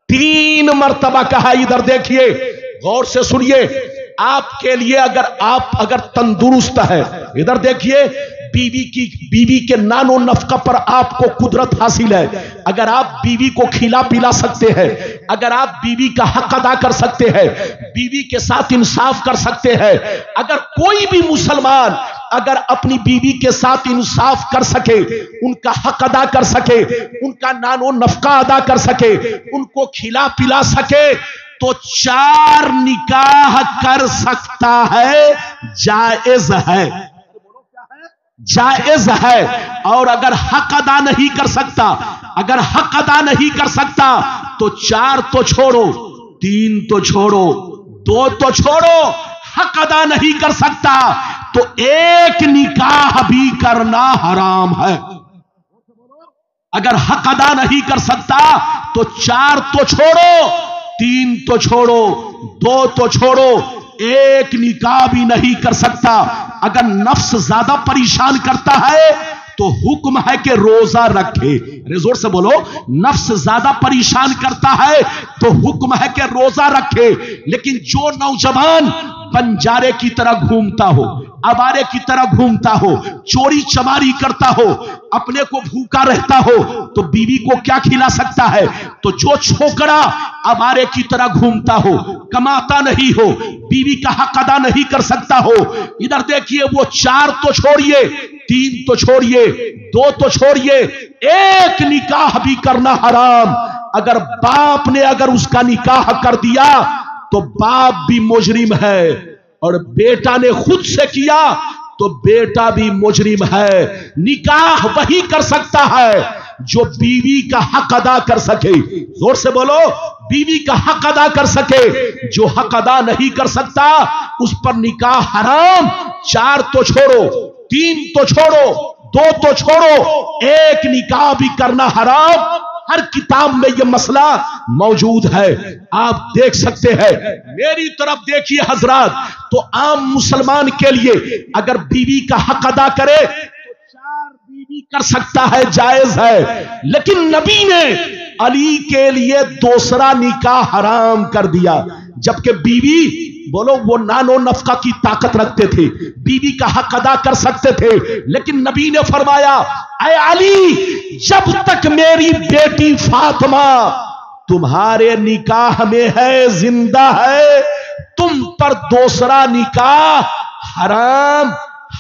3 مرتبہ کہا۔ ادھر دیکھیے، غور سے سنیے، آپ کے لیے اگر تندرست ہے، ادھر دیکھیے، بیوی کے نانو نفقہ پر آپ کو قدرت حاصل ہے، اگر آپ بیوی کو کھلا پلا سکتے ہیں، اگر آپ بیوی کا حق ادا کر سکتے ہیں، بیوی کے ساتھ انصاف کر سکتے ہیں، اگر کوئی بھی مسلمان اگر اپنی بیوی کے ساتھ انصاف کر سکے، ان کا حق ادا کر سکے، ان کا نانو نفقہ ادا کر سکے، ان کو کھلا پلا سکے، تو 4 نکاح کر سکتا ہے، جائز ہے، جائز ہے۔ اور اگر حق ادا نہیں کر سکتا، اگر حق ادا نہیں کر سکتا تو 4 تو چھوڑو، 3 تو چھوڑو، 2 تو چھوڑو، حق ادا نہیں کر سکتا تو 1 نکاح بھی کرنا حرام ہے۔ اگر حق ادا نہیں کر سکتا تو 4 تو چھوڑو، 3 تو چھوڑو، 2 تو چھوڑو، 1 نکاح بھی نہیں کر سکتا۔ اگر نفس زیادہ پریشان کرتا ہے تو حکم ہے کہ روزہ رکھے۔ زور سے بولو، نفس زیادہ پریشان کرتا ہے تو حکم ہے کہ روزہ رکھے۔ لیکن جو نوجوان بنجارے کی طرح گھومتا ہو، آوارے کی طرح گھومتا ہو، چوری چماری کرتا ہو، اپنے کو بھوکا رہتا ہو، تو بیوی کو کیا کھلا سکتا ہے؟ تو جو چھوکرا آوارے کی طرح گھومتا ہو، کماتا نہیں ہو، بیوی کا حق ادا نہیں کر سکتا ہو، ادھر دیکھیے، وہ 4 تو چھوڑیے، 3 تو چھوڑیے، 2 تو چھوڑیے، 1 نکاح بھی کرنا حرام۔ اگر باپ نے اس کا نکاح کر دیا تو باپ بھی مجرم ہے، اور بیٹا نے خود سے کیا تو بیٹا بھی مجرم ہے۔ نکاح وہی کر سکتا ہے جو بیوی کا حق ادا کر سکے۔ زور سے بولو، بیوی کا حق ادا کر سکے۔ جو حق ادا نہیں کر سکتا اس پر نکاح حرام۔ 4 تو چھوڑو، 3 تو چھوڑو، 2 تو چھوڑو، 1 نکاح بھی کرنا حرام۔ ہر کتاب میں یہ مسئلہ موجود ہے، آپ دیکھ سکتے ہیں۔ میری طرف دیکھیے حضرات، تو عام مسلمان کے لیے اگر بیوی کا حق ادا کرے تو 4 بیوی کر سکتا ہے، جائز ہے۔ لیکن نبی نے علی کے لیے دوسرا نکاح حرام کر دیا، جبکہ بیوی بولو وہ نانو نفقہ کی طاقت رکھتے تھے، بیوی کا حق ادا کر سکتے تھے، لیکن نبی نے فرمایا، اے علی، جب تک میری بیٹی فاطمہ تمہارے نکاح میں ہے، زندہ ہے، تم پر دوسرا نکاح حرام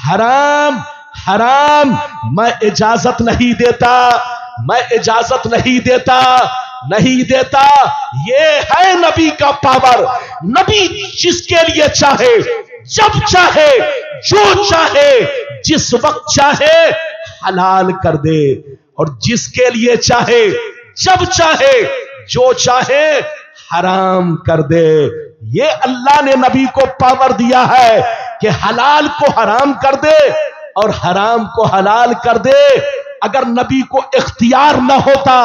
حرام حرام۔ میں اجازت نہیں دیتا، میں اجازت نہیں دیتا، نہیں دیتا۔ یہ ہے نبی کا پاور۔ نبی جس کے لیے چاہے، جب چاہے، جو چاہے، جس وقت چاہے حلال کر دے، اور جس کے لیے چاہے، جب چاہے، جو چاہے حرام کر دے۔ یہ اللہ نے نبی کو پاور دیا ہے کہ حلال کو حرام کر دے اور حرام کو حلال کر دے۔ اگر نبی کو اختیار نہ ہوتا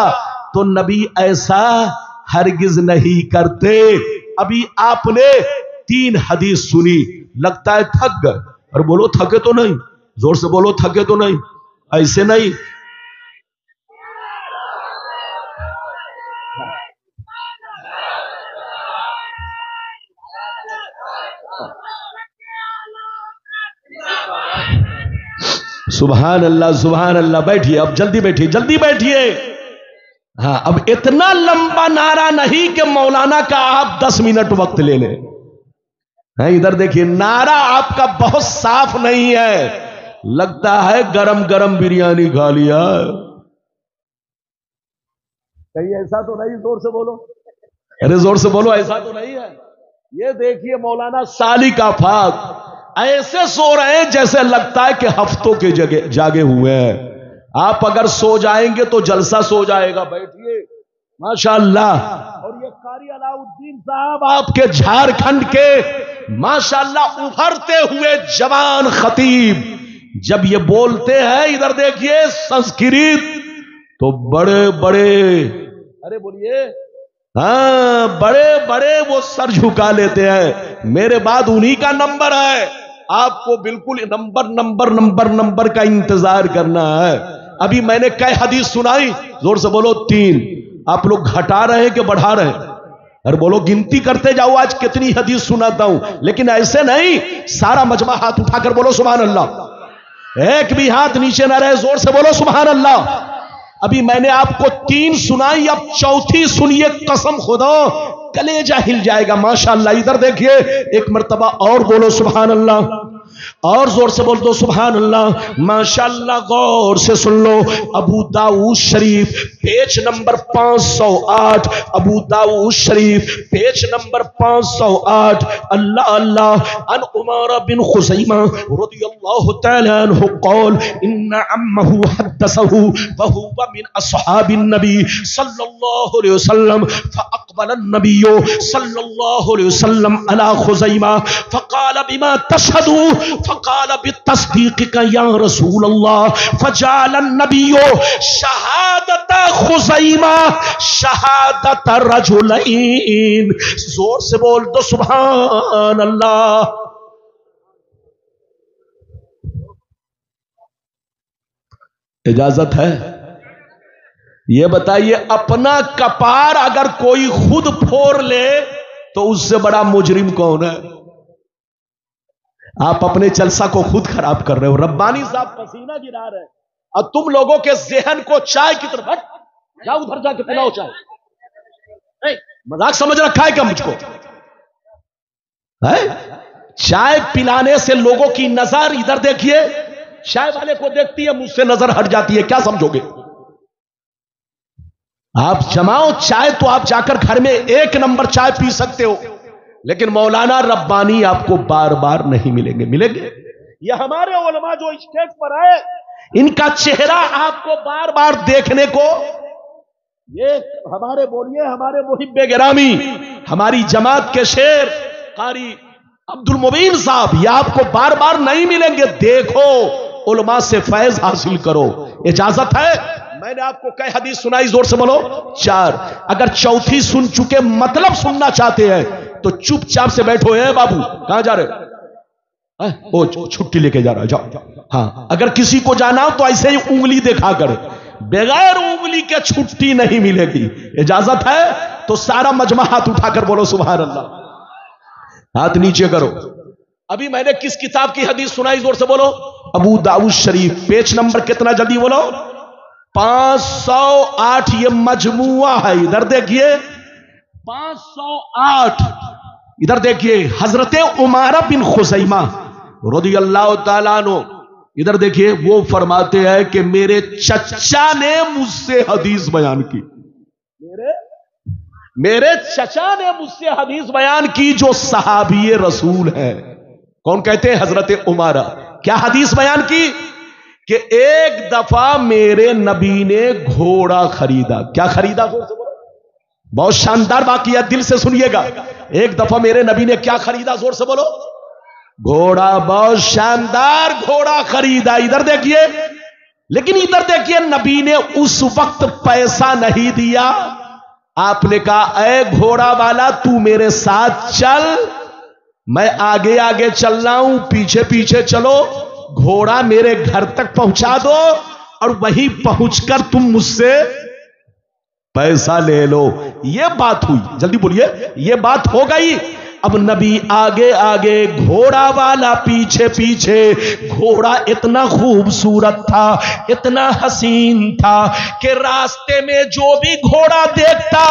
تو نبی ایسا ہرگز نہیں کرتے۔ ابھی آپ نے 3 حدیث سنی، لگتا ہے تھک گئے، اور بولو تھکے تو نہیں، زور سے بولو تھکے تو نہیں، ایسے نہیں۔ سبحان اللہ سبحان اللہ۔ بیٹھیے، اب جلدی بیٹھیے، جلدی بیٹھیے۔ ہاں، اب اتنا لمبا نعرہ نہیں کہ مولانا کا آپ 10 منٹ وقت لے لیں۔ ادھر دیکھیے، نعرہ آپ کا بہت صاف نہیں ہے، لگتا ہے گرم گرم بریانی کھا لیا۔ کہیں ایسا تو نہیں؟ زور سے بولو، ارے زور سے بولو، ایسا تو نہیں ہے؟ یہ دیکھیے مولانا سالک آفاق ایسے سو رہے ہیں جیسے لگتا ہے کہ ہفتوں کے جاگے ہوئے ہیں۔ آپ اگر سو جائیں گے تو جلسہ سو جائے گا، بیٹھیے ماشاءاللہ۔ اور یہ قاری علاؤالدین صاحب آپ کے جھارکھنڈ کے ماشاءاللہ ابھرتے ہوئے جوان خطیب، جب یہ بولتے ہیں ادھر دیکھیے سنسکرت، تو بڑے بڑے، ارے بولیے، ہاں بڑے بڑے وہ سر جھکا لیتے ہیں۔ میرے بعد انہی کا نمبر ہے، آپ کو بالکل نمبر کا انتظار کرنا ہے۔ ابھی میں نے کئی حدیث سنائی، زور سے بولو، 3۔ آپ لوگ گھٹا رہے ہیں کہ بڑھا رہے ہیں؟ ارے بولو، گنتی کرتے جاؤ آج کتنی حدیث سناتا ہوں، لیکن ایسے نہیں سارا مجمع ہاتھ اٹھا کر بولو سبحان اللہ، ایک بھی ہاتھ نیچے نہ رہے، زور سے بولو سبحان اللہ۔ ابھی میں نے آپ کو 3 سنائی، اب چوتھی سنیے، قسم خدا کلیجہ ہل جائے گا ماشاءاللہ۔ ادھر دیکھیے ایک مرتبہ اور بولو سبحان اللہ، اور زور سے بول دو سبحان اللہ ماشاءاللہ۔ غور سے سن لو، ابو داؤد شریف پیج نمبر 508، ابو داؤد شریف پیج نمبر 508۔ اللہ اللہ، عن عمر بن خزیمہ رضی اللہ تعالی عنہ قال ان عمه حدثه وهو من اصحاب النبي صلی اللہ علیہ وسلم، فاقبل النبي صلی اللہ علیہ وسلم على خزیمہ فقال بما تشهد، فقال بالتصديق يا رسول الله، فجعل النبي شهادة خزيمة شهادة رجلين۔ زور سے بول دو سبحان اللہ۔ اجازت ہے؟ یہ بتائیے، اپنا کپار اگر کوئی خود پھوڑ لے تو اس سے بڑا مجرم کون ہے؟ آپ اپنے جلسہ کو خود خراب کر رہے ہو۔ ربانی صاحب پسینہ گرا رہے ہیں اور تم لوگوں کے ذہن کو چائے کی طرف، جا ادھر جا کے پلاؤ چائے۔ مذاق سمجھ رکھا ہے کیا مجھ کو؟ چائے پلانے سے لوگوں کی نظر ادھر دیکھیے، چائے والے کو دیکھتی ہے، مجھ سے نظر ہٹ جاتی ہے، کیا سمجھو گے؟ آپ جماؤ چائے تو آپ جا کر گھر میں 1 نمبر چائے پی سکتے ہو، لیکن مولانا ربانی آپ کو بار بار نہیں ملیں گے۔ ملیں گے؟ یہ ہمارے علماء جو اسٹیج پر آئے، ان کا چہرہ آپ کو بار بار دیکھنے کو، یہ ہمارے بولیے ہمارے محب گرامی، ہماری جماعت کے شیر قاری عبد المبین صاحب، یہ آپ کو بار بار نہیں ملیں گے۔ دیکھو علماء سے فیض حاصل کرو۔ اجازت ہے؟ میں نے آپ کو کئی حدیث سنائی، زور سے بولو 4۔ اگر چوتھی سن چکے مطلب سننا چاہتے ہیں تو چپ چاپ سے بیٹھو۔ اے بابو کہاں جا رہے؟ او چھٹی لے کے جا رہا، جاؤ۔ ہاں اگر کسی کو جانا ہو تو ایسے ہی انگلی دکھا کر، بغیر انگلی کے چھٹی نہیں ملے گی۔ اجازت ہے تو سارا مجمع ہاتھ اٹھا کر بولو سبحان اللہ، ہاتھ نیچے کرو۔ ابھی میں نے کس کتاب کی حدیث سنائی؟ زور سے بولو، ابو داؤد شریف پیج نمبر کتنا؟ جلدی بولو، 508۔ یہ مجموعہ ہے، ادھر دیکھیے 508۔ ادھر دیکھیے حضرت عمارہ بن خزیمہ رضی اللہ تعالیٰ عنہ، ادھر دیکھیے وہ فرماتے ہیں کہ میرے چچا نے مجھ سے حدیث بیان کی، میرے چچا نے مجھ سے حدیث بیان کی جو صحابی رسول ہے۔ کون کہتے ہیں؟ حضرت عمارہ۔ کیا حدیث بیان کی؟ کہ ایک دفعہ میرے نبی نے گھوڑا خریدا۔ کیا خریدا؟ بہت شاندار واقعہ، دل سے سنیے گا۔ ایک دفعہ میرے نبی نے کیا خریدا؟ زور سے بولو، گھوڑا۔ بہت شاندار گھوڑا خریدا۔ ادھر دیکھیے، لیکن ادھر دیکھیے نبی نے اس وقت پیسہ نہیں دیا۔ آپ نے کہا اے گھوڑا والا تو میرے ساتھ چل، میں آگے آگے چل رہا ہوں، پیچھے پیچھے چلو، گھوڑا میرے گھر تک پہنچا دو اور وہیں پہنچ کر تم مجھ سے پیسہ لے لو۔ یہ بات ہوئی، جلدی بولیے، یہ بات ہو گئی۔ اب نبی آگے آگے، گھوڑا والا پیچھے پیچھے۔ گھوڑا اتنا خوبصورت تھا، اتنا حسین تھا کہ راستے میں جو بھی گھوڑا دیکھتا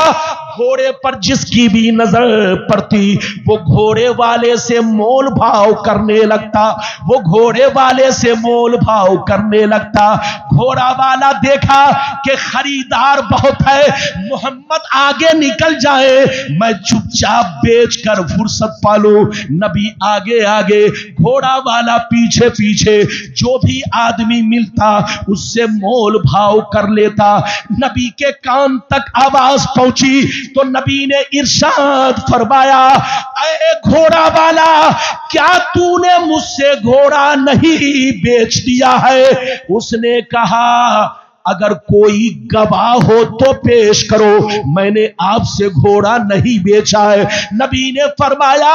گھوڑے پر جس کی بھی نظر پڑتی وہ گھوڑے والے سے مول بھاؤ کرنے لگتا، وہ گھوڑے والے سے مول بھاؤ کرنے لگتا۔ گھوڑا والا دیکھا کہ خریدار بہت ہے، محمد آگے نکل جائے، میں چپ چاپ بیچ کر فرصت پالوں۔ نبی آگے آگے، گھوڑا والا پیچھے پیچھے، جو بھی آدمی ملتا اس سے مول بھاؤ کر لیتا۔ نبی کے کان تک آواز پہنچی تو نبی نے ارشاد فرمایا، اے گھوڑا والا، کیا تو نے مجھ سے گھوڑا نہیں بیچ دیا ہے؟ اس نے کہا، اگر کوئی گواہ ہو تو پیش کرو، میں نے آپ سے گھوڑا نہیں بیچا ہے۔ نبی نے فرمایا،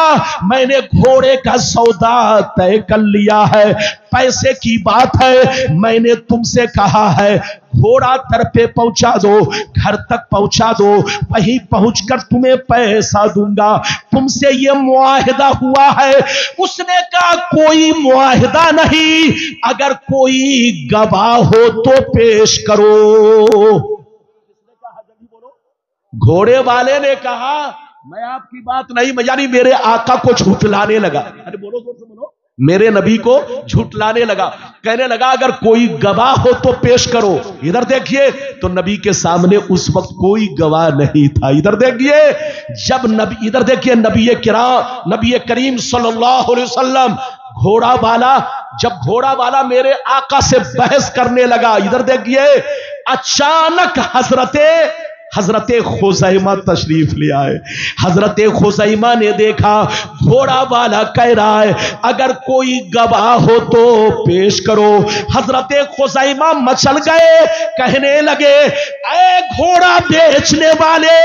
میں نے گھوڑے کا سودا طے کر لیا ہے، پیسے کی بات ہے، میں نے تم سے کہا ہے گھوڑا در پہ پہنچا دو، گھر تک پہنچا دو، وہیں پہنچ کر تمہیں پیسہ دوں گا، تم سے یہ معاہدہ ہوا ہے۔ اس نے کہا کوئی معاہدہ نہیں، اگر کوئی گواہ ہو تو پیش کرو۔ گھوڑے والے نے کہا، میں آپ کی بات نہیں، یعنی میرے آقا کو جھٹلانے لگا، ارے بولو زور سے بولو، میرے نبی کو جھٹلانے لگا، کہنے لگا اگر کوئی گواہ ہو تو پیش کرو۔ ادھر دیکھیے تو نبی کے سامنے اس وقت کوئی گواہ نہیں تھا۔ ادھر دیکھیے، جب نبی، ادھر دیکھیے نبی کریم صلی اللہ علیہ وسلم، گھوڑا والا میرے آقا سے بحث کرنے لگا۔ ادھر دیکھیے، اچانک حضرت خزیمہ تشریف لے آئے۔ حضرت خزیمہ نے دیکھا گھوڑا والا کہہ رہا ہے اگر کوئی گواہ ہو تو پیش کرو۔ حضرت خزیمہ مچل گئے، کہنے لگے، اے گھوڑا بیچنے والے،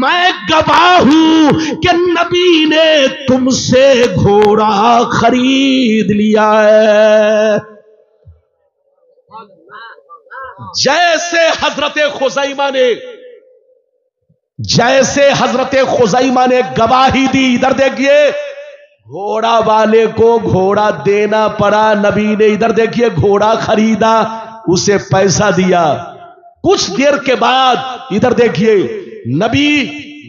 میں گواہ ہوں کہ نبی نے تم سے گھوڑا خرید لیا ہے۔ جیسے حضرت خزیمہ نے گواہی دی، ادھر دیکھیے گھوڑا والے کو گھوڑا دینا پڑا۔ نبی نے ادھر دیکھیے گھوڑا خریدا، اسے پیسہ دیا۔ کچھ دیر کے بعد ادھر دیکھیے نبی،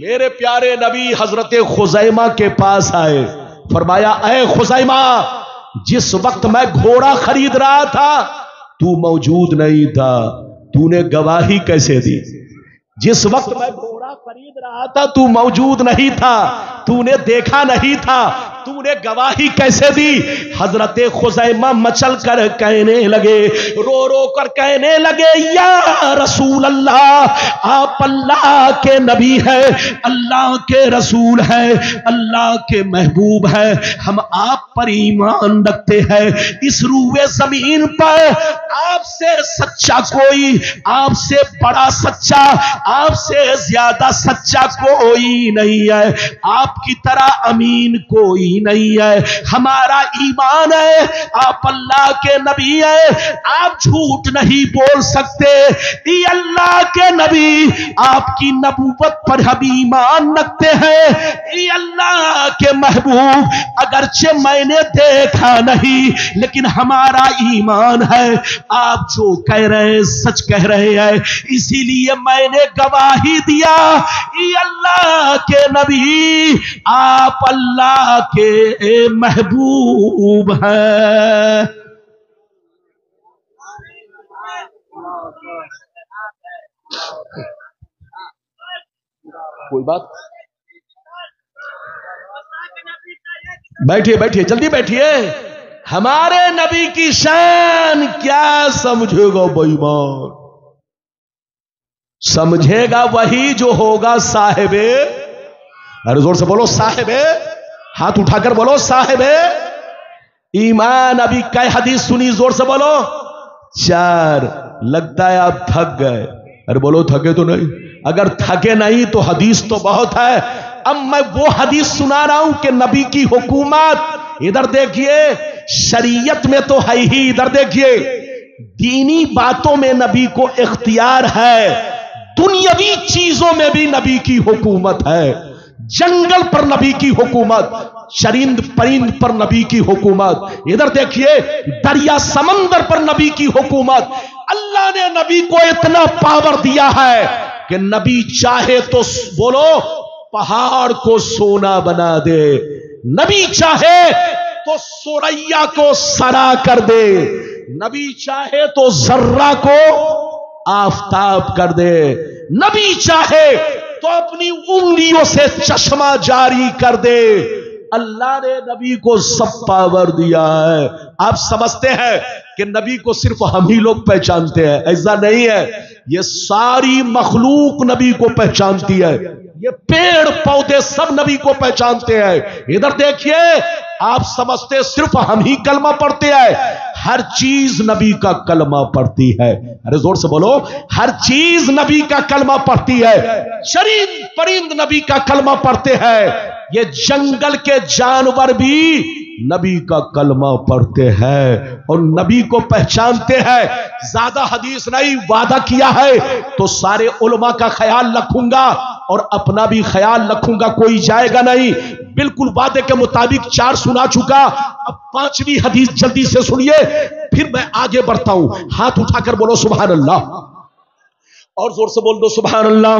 میرے پیارے نبی حضرت خزیمہ کے پاس آئے، فرمایا، اے خزیمہ، جس وقت میں گھوڑا خرید رہا تھا تو موجود نہیں تھا، تو نے گواہی کیسے دی؟ جس وقت میں گھوڑا خرید رہا تھا تو موجود نہیں تھا، تو نے دیکھا نہیں تھا، تو نے گواہی کیسے دی؟ حضرت خزیمہ مچل کر کہنے لگے، رو رو کر کہنے لگے، یا رسول اللہ، آپ اللہ کے نبی ہیں، اللہ کے رسول ہیں، اللہ کے محبوب ہیں، ہم آپ پر ایمان رکھتے ہیں، اس روئے زمین پر آپ سے سچا کوئی، آپ سے بڑا سچا، آپ سے زیادہ سچا کوئی نہیں ہے، آپ کی طرح امین کوئی نہیں ہے، ہمارا ایمان ہے آپ اللہ کے نبی ہیں، آپ جھوٹ نہیں بول سکتے، یہ اللہ کے نبی آپ کی نبوت پر ہم ایمان رکھتے ہیں، یہ اللہ کے محبوب اگرچہ میں نے دیکھا نہیں لیکن ہمارا ایمان ہے، آپ جو کہہ رہے ہیں سچ کہہ رہے ہیں، اسی لیے میں نے گواہی دیا، یہ اللہ کے نبی آپ اللہ کے محبوب ہیں۔ کوئی بات؟ بیٹھیے بیٹھیے، جلدی بیٹھیے۔ ہمارے نبی کی شان کیا سمجھے گا بے ایمان؟ سمجھے گا وہی جو ہوگا صاحب، ارے زور سے بولو صاحب، ہاتھ اٹھا کر بولو صاحب ایمان۔ ابھی کئی حدیث سنی؟ زور سے بولو 4۔ لگتا ہے آپ تھک گئے، ارے بولو تھکے تو نہیں؟ اگر تھکے نہیں تو حدیث تو بہت ہے۔ اب میں وہ حدیث سنا رہا ہوں کہ نبی کی حکومت، ادھر دیکھیے شریعت میں تو ہے ہی، ادھر دیکھیے دینی باتوں میں نبی کو اختیار ہے، دنیاوی چیزوں میں بھی نبی کی حکومت ہے، جنگل پر نبی کی حکومت، چرند پرند پر نبی کی حکومت، ادھر دیکھیے دریا سمندر پر نبی کی حکومت۔ اللہ نے نبی کو اتنا پاور دیا ہے کہ نبی چاہے تو بولو پہاڑ کو سونا بنا دے، نبی چاہے تو سوریا کو سرا کر دے، نبی چاہے تو ذرہ کو آفتاب کر دے، نبی چاہے تو اپنی انگلیوں سے چشمہ جاری کر دے۔ اللہ نے نبی کو سب پاور دیا ہے۔ آپ سمجھتے ہیں کہ نبی کو صرف ہم ہی لوگ پہچانتے ہیں، ایسا نہیں ہے، یہ ساری مخلوق نبی کو پہچانتی ہے، یہ پیڑ پودے سب نبی کو پہچانتے ہیں۔ ادھر دیکھیے، آپ سمجھتے صرف ہم ہی کلمہ پڑھتے ہیں، ہر چیز نبی کا کلمہ پڑھتی ہے۔ ارے زور سے بولو، ہر چیز نبی کا کلمہ پڑھتی ہے، چرند پرند نبی کا کلمہ پڑھتے ہیں، یہ جنگل کے جانور بھی نبی کا کلمہ پڑھتے ہیں اور نبی کو پہچانتے ہیں۔ زیادہ حدیث نہیں، وعدہ کیا ہے تو سارے علماء کا خیال رکھوں گا اور اپنا بھی خیال رکھوں گا، کوئی جائے گا نہیں۔ بالکل وعدے کے مطابق 4 سنا چکا، اب 5ویں حدیث جلدی سے سنیے، پھر میں آگے بڑھتا ہوں۔ ہاتھ اٹھا کر بولو سبحان اللہ، اور زور سے بول دو سبحان اللہ،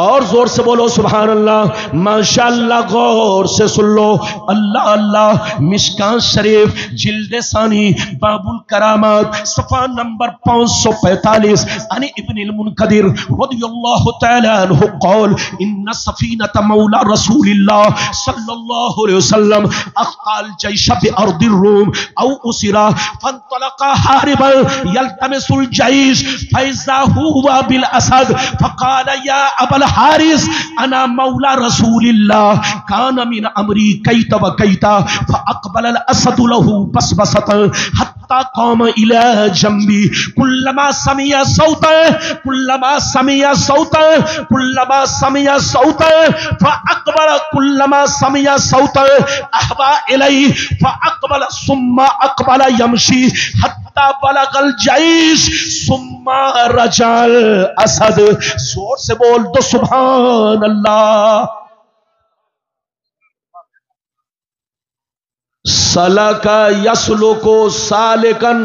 اور زور سے بولو سبحان اللہ۔ ماشاءاللہ، غور سے سن لو، اللہ اللہ۔ مشکاۃ شریف جلد ثانی باب الکرامات صفحہ نمبر 545، عن ابن المنکدر رضی اللہ تعالی عنہ قال ان سفینۃ مولا رسول اللہ صلی اللہ علیہ وسلم اخطا الجیش بارض الروم او اسرا فانطلق حاربا یلتمس الجیش فاذا هو بالاسد فقال یا ابا الحارث انا مولا رسول اللہ کان من امری کیت و کیتا فاقبل الاسد له بسبسۃ حتى قام الى جنبی كلما سمع صوتا كلما سمع صوتا كلما سمع صوتا فاقبل كلما سمع صوتا احبا الیہ فاقبل ثم اقبل يمشي حتى بلغ الجيش ثم رجع الاسد۔ زور سے بول تو سبحان اللہ۔ سلکا یسلکو سالکن،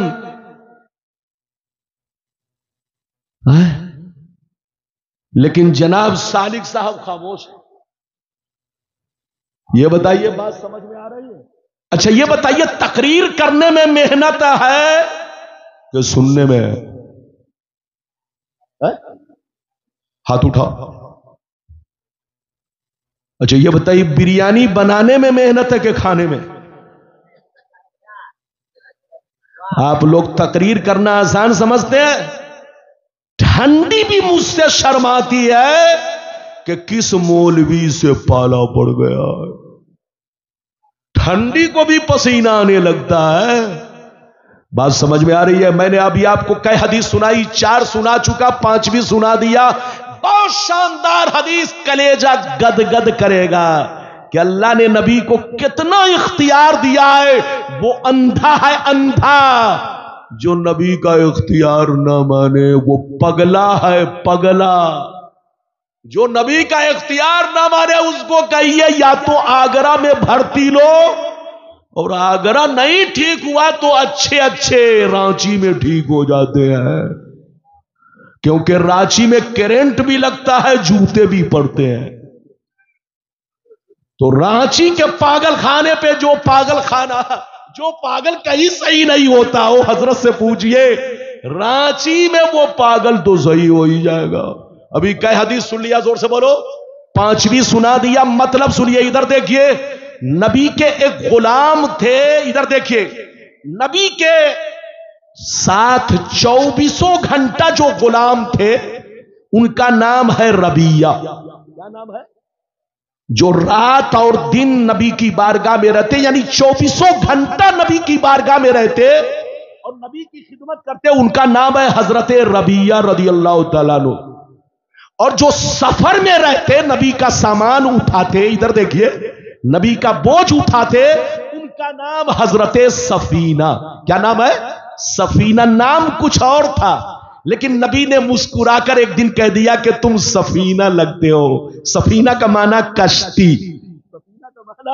لیکن جناب سالک صاحب خاموش ہے۔ یہ بتائیے بات سمجھ میں آ رہی ہے؟ اچھا یہ بتائیے تقریر کرنے میں محنت ہے کہ سننے میں ہے؟ ہاتھ اٹھا۔ اچھا یہ بتائیے بریانی بنانے میں محنت ہے کہ کھانے میں؟ آپ لوگ تقریر کرنا آسان سمجھتے ہیں، ٹھنڈی بھی مجھ سے شرماتی ہے کہ کس مولوی سے پالا پڑ گیا، ٹھنڈی کو بھی پسینہ آنے لگتا ہے۔ بات سمجھ میں آ رہی ہے؟ میں نے ابھی آپ کو کئی حدیث سنائی، 4 سنا چکا، 5ویں سنا دیا۔ بہت شاندار حدیث، کلیجہ گد گد کرے گا کہ اللہ نے نبی کو کتنا اختیار دیا ہے۔ وہ اندھا ہے، اندھا جو نبی کا اختیار نہ مانے وہ پگلا ہے، پگلا جو نبی کا اختیار نہ مانے اس کو کہیے یا تو آگرہ میں بھرتی لو، اور آگرہ نہیں ٹھیک ہوا تو اچھے اچھے رانچی میں ٹھیک ہو جاتے ہیں، کیونکہ رانچی میں کرنٹ بھی لگتا ہے، جوتے بھی پڑتے ہیں۔ تو رانچی کے پاگل خانے پہ جو پاگل خانہ، جو پاگل کہیں صحیح نہیں ہوتا، وہ حضرت سے پوچھئے، رانچی میں وہ پاگل تو صحیح ہو ہی جائے گا۔ ابھی کئی حدیث سن لیا، زور سے بولو۔ 5ویں سنا دیا، مطلب سنیے، ادھر دیکھیے۔ نبی کے ایک غلام تھے، ادھر دیکھیے، نبی کے ساتھ 24 گھنٹہ جو غلام تھے ان کا نام ہے ربیہ۔ کیا نام ہے؟ جو رات اور دن نبی کی بارگاہ میں رہتے، یعنی 24 گھنٹہ نبی کی بارگاہ میں رہتے اور نبی کی خدمت کرتے، ان کا نام ہے حضرت ربیہ رضی اللہ تعالیٰ عنہ۔ اور جو سفر میں رہتے، نبی کا سامان اٹھاتے، ادھر دیکھیے، نبی کا بوجھ اٹھاتے، ان کا نام حضرت سفینہ۔ کیا نام ہے؟ سفینہ۔ نام کچھ اور تھا لیکن نبی نے مسکرا کر ایک دن کہہ دیا کہ تم سفینہ لگتے ہو۔ سفینہ کا معنی کشتی، سفینہ کا معنی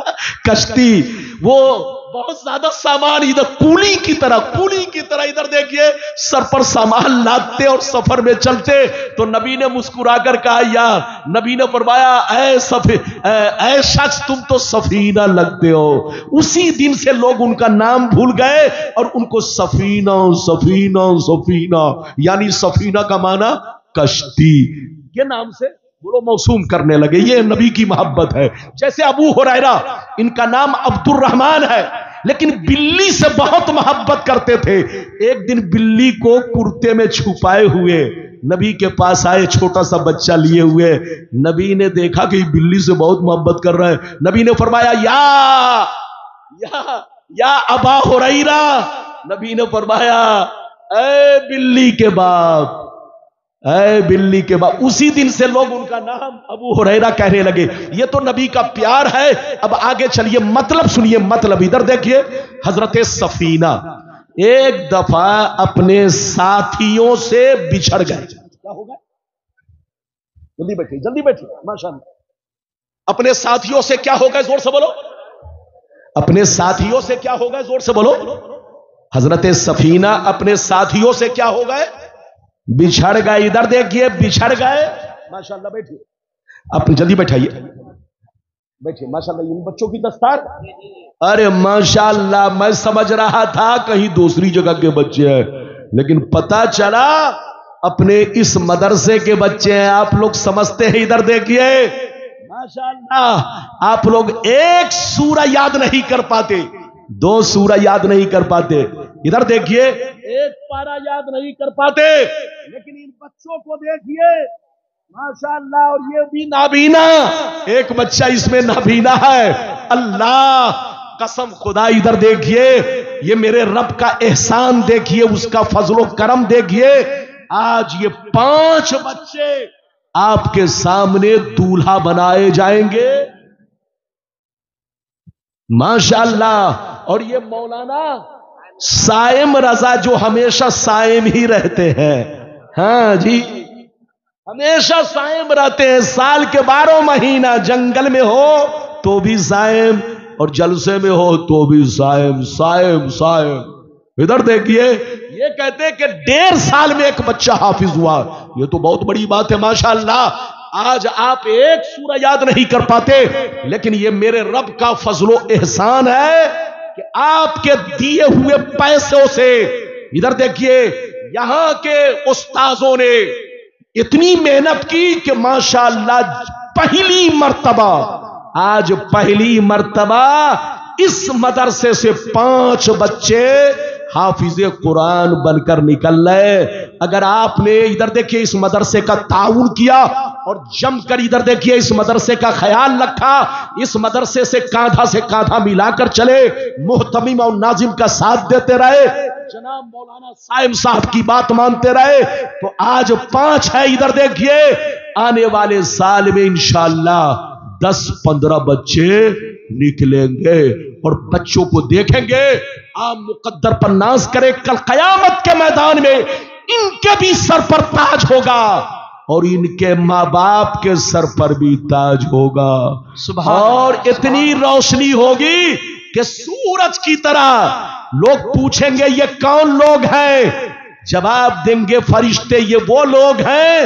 کشتی، وہ بہت زیادہ سامان ادھر کولی کی طرح ادھر دیکھیے سر پر سامان لاتے اور سفر میں چلتے. تو نبی نے مسکرا کر کہا یار، نبی نے فرمایا اے شخص تم تو سفینہ لگتے ہو. اسی دن سے لوگ ان کا نام بھول گئے اور ان کو سفینہ سفینہ سفینہ یعنی سفینہ کا معنی کشتی کے نام سے بولو موسوم کرنے لگے. یہ نبی کی محبت ہے. جیسے ابو ہریرہ، ان کا نام عبد الرحمن ہے لیکن بلی سے بہت محبت کرتے تھے. ایک دن بلی کو کرتے میں چھپائے ہوئے نبی کے پاس آئے، چھوٹا سا بچہ لیے ہوئے. نبی نے دیکھا کہ بلی سے بہت محبت کر رہا ہے. نبی نے فرمایا یا ابا ہریرہ. نبی نے فرمایا اے بلی کے باپ، اے بلی کے باپ. اسی دن سے لوگ ان کا نام ابو ہریرہ کہنے لگے. یہ تو نبی کا پیار ہے. اب آگے چلیے، مطلب سنیے. مطلب ادھر دیکھیے. حضرت سفینہ ایک دفعہ اپنے ساتھیوں سے بچھڑ گئے. کیا ہو گئے؟ جلدی بیٹھیے ماشاءاللہ. اپنے ساتھیوں سے کیا ہو گئے؟ زور سے بولو. اپنے ساتھیوں سے کیا ہو گئے؟ زور سے بولو. حضرت سفینہ اپنے ساتھیوں سے کیا ہو گئے؟ بچھڑ گئے. ادھر دیکھیے، بچھڑ گئے. ماشاءاللہ بیٹھیے. اپنے جلدی بیٹھائیے، بیٹھیے. ماشاءاللہ ان بچوں کی دستار. ارے ماشاءاللہ میں سمجھ رہا تھا کہیں دوسری جگہ کے بچے ہیں، لیکن پتا چلا اپنے اس مدرسے کے بچے ہیں. آپ لوگ سمجھتے ہیں. ادھر دیکھیے ماشاءاللہ آپ لوگ ایک سورہ یاد نہیں کر پاتے، 2 سورہ یاد نہیں کر پاتے. ادھر دیکھیے ایک پارا یاد نہیں کر پاتے، لیکن ان بچوں کو دیکھیے ماشاءاللہ. اور یہ بھی نابینا، ایک بچہ اس میں نابینا ہے. اللہ قسم خدا. ادھر دیکھیے یہ میرے رب کا احسان دیکھیے، اس کا فضل و کرم دیکھیے. آج یہ 5 بچے آپ کے سامنے دولہا بنائے جائیں گے ماشاءاللہ. اور یہ مولانا سائم رضا جو ہمیشہ سائم ہی رہتے ہیں. ہاں جی ہمیشہ سائم رہتے ہیں. سال کے 12 مہینہ جنگل میں ہو تو بھی سائم اور جلسے میں ہو تو بھی سائم سائم سائم. ادھر دیکھیے یہ کہتے ہیں کہ 1.5 سال میں ایک بچہ حافظ ہوا. یہ تو بہت بڑی بات ہے ماشاءاللہ. آج آپ ایک سورہ یاد نہیں کر پاتے، لیکن یہ میرے رب کا فضل و احسان ہے کہ آپ کے دیے ہوئے پیسوں سے. ادھر دیکھیے یہاں کے استاذوں نے اتنی محنت کی کہ ماشاءاللہ پہلی مرتبہ اس مدرسے سے 5 بچے حافظ قرآن بن کر نکل رہے. اگر آپ نے ادھر دیکھیے اس مدرسے کا تعاون کیا اور جم کر ادھر دیکھیے اس مدرسے کا خیال رکھا، اس مدرسے سے کاندھا ملا کر چلے، محتمم اور ناظم کا ساتھ دیتے رہے، جناب مولانا سائم صاحب کی بات مانتے رہے، تو آج 5 ہے. ادھر دیکھیے آنے والے سال میں انشاءاللہ 10-15 بچے نکلیں گے اور بچوں کو دیکھیں گے. آپ مقدر پر ناز کرے، کل قیامت کے میدان میں ان کے بھی سر پر تاج ہوگا اور ان کے ماں باپ کے سر پر بھی تاج ہوگا. اور اتنی روشنی ہوگی کہ سورج کی طرح. لوگ پوچھیں گے یہ کون لوگ ہیں؟ جواب دیں گے فرشتے یہ وہ لوگ ہیں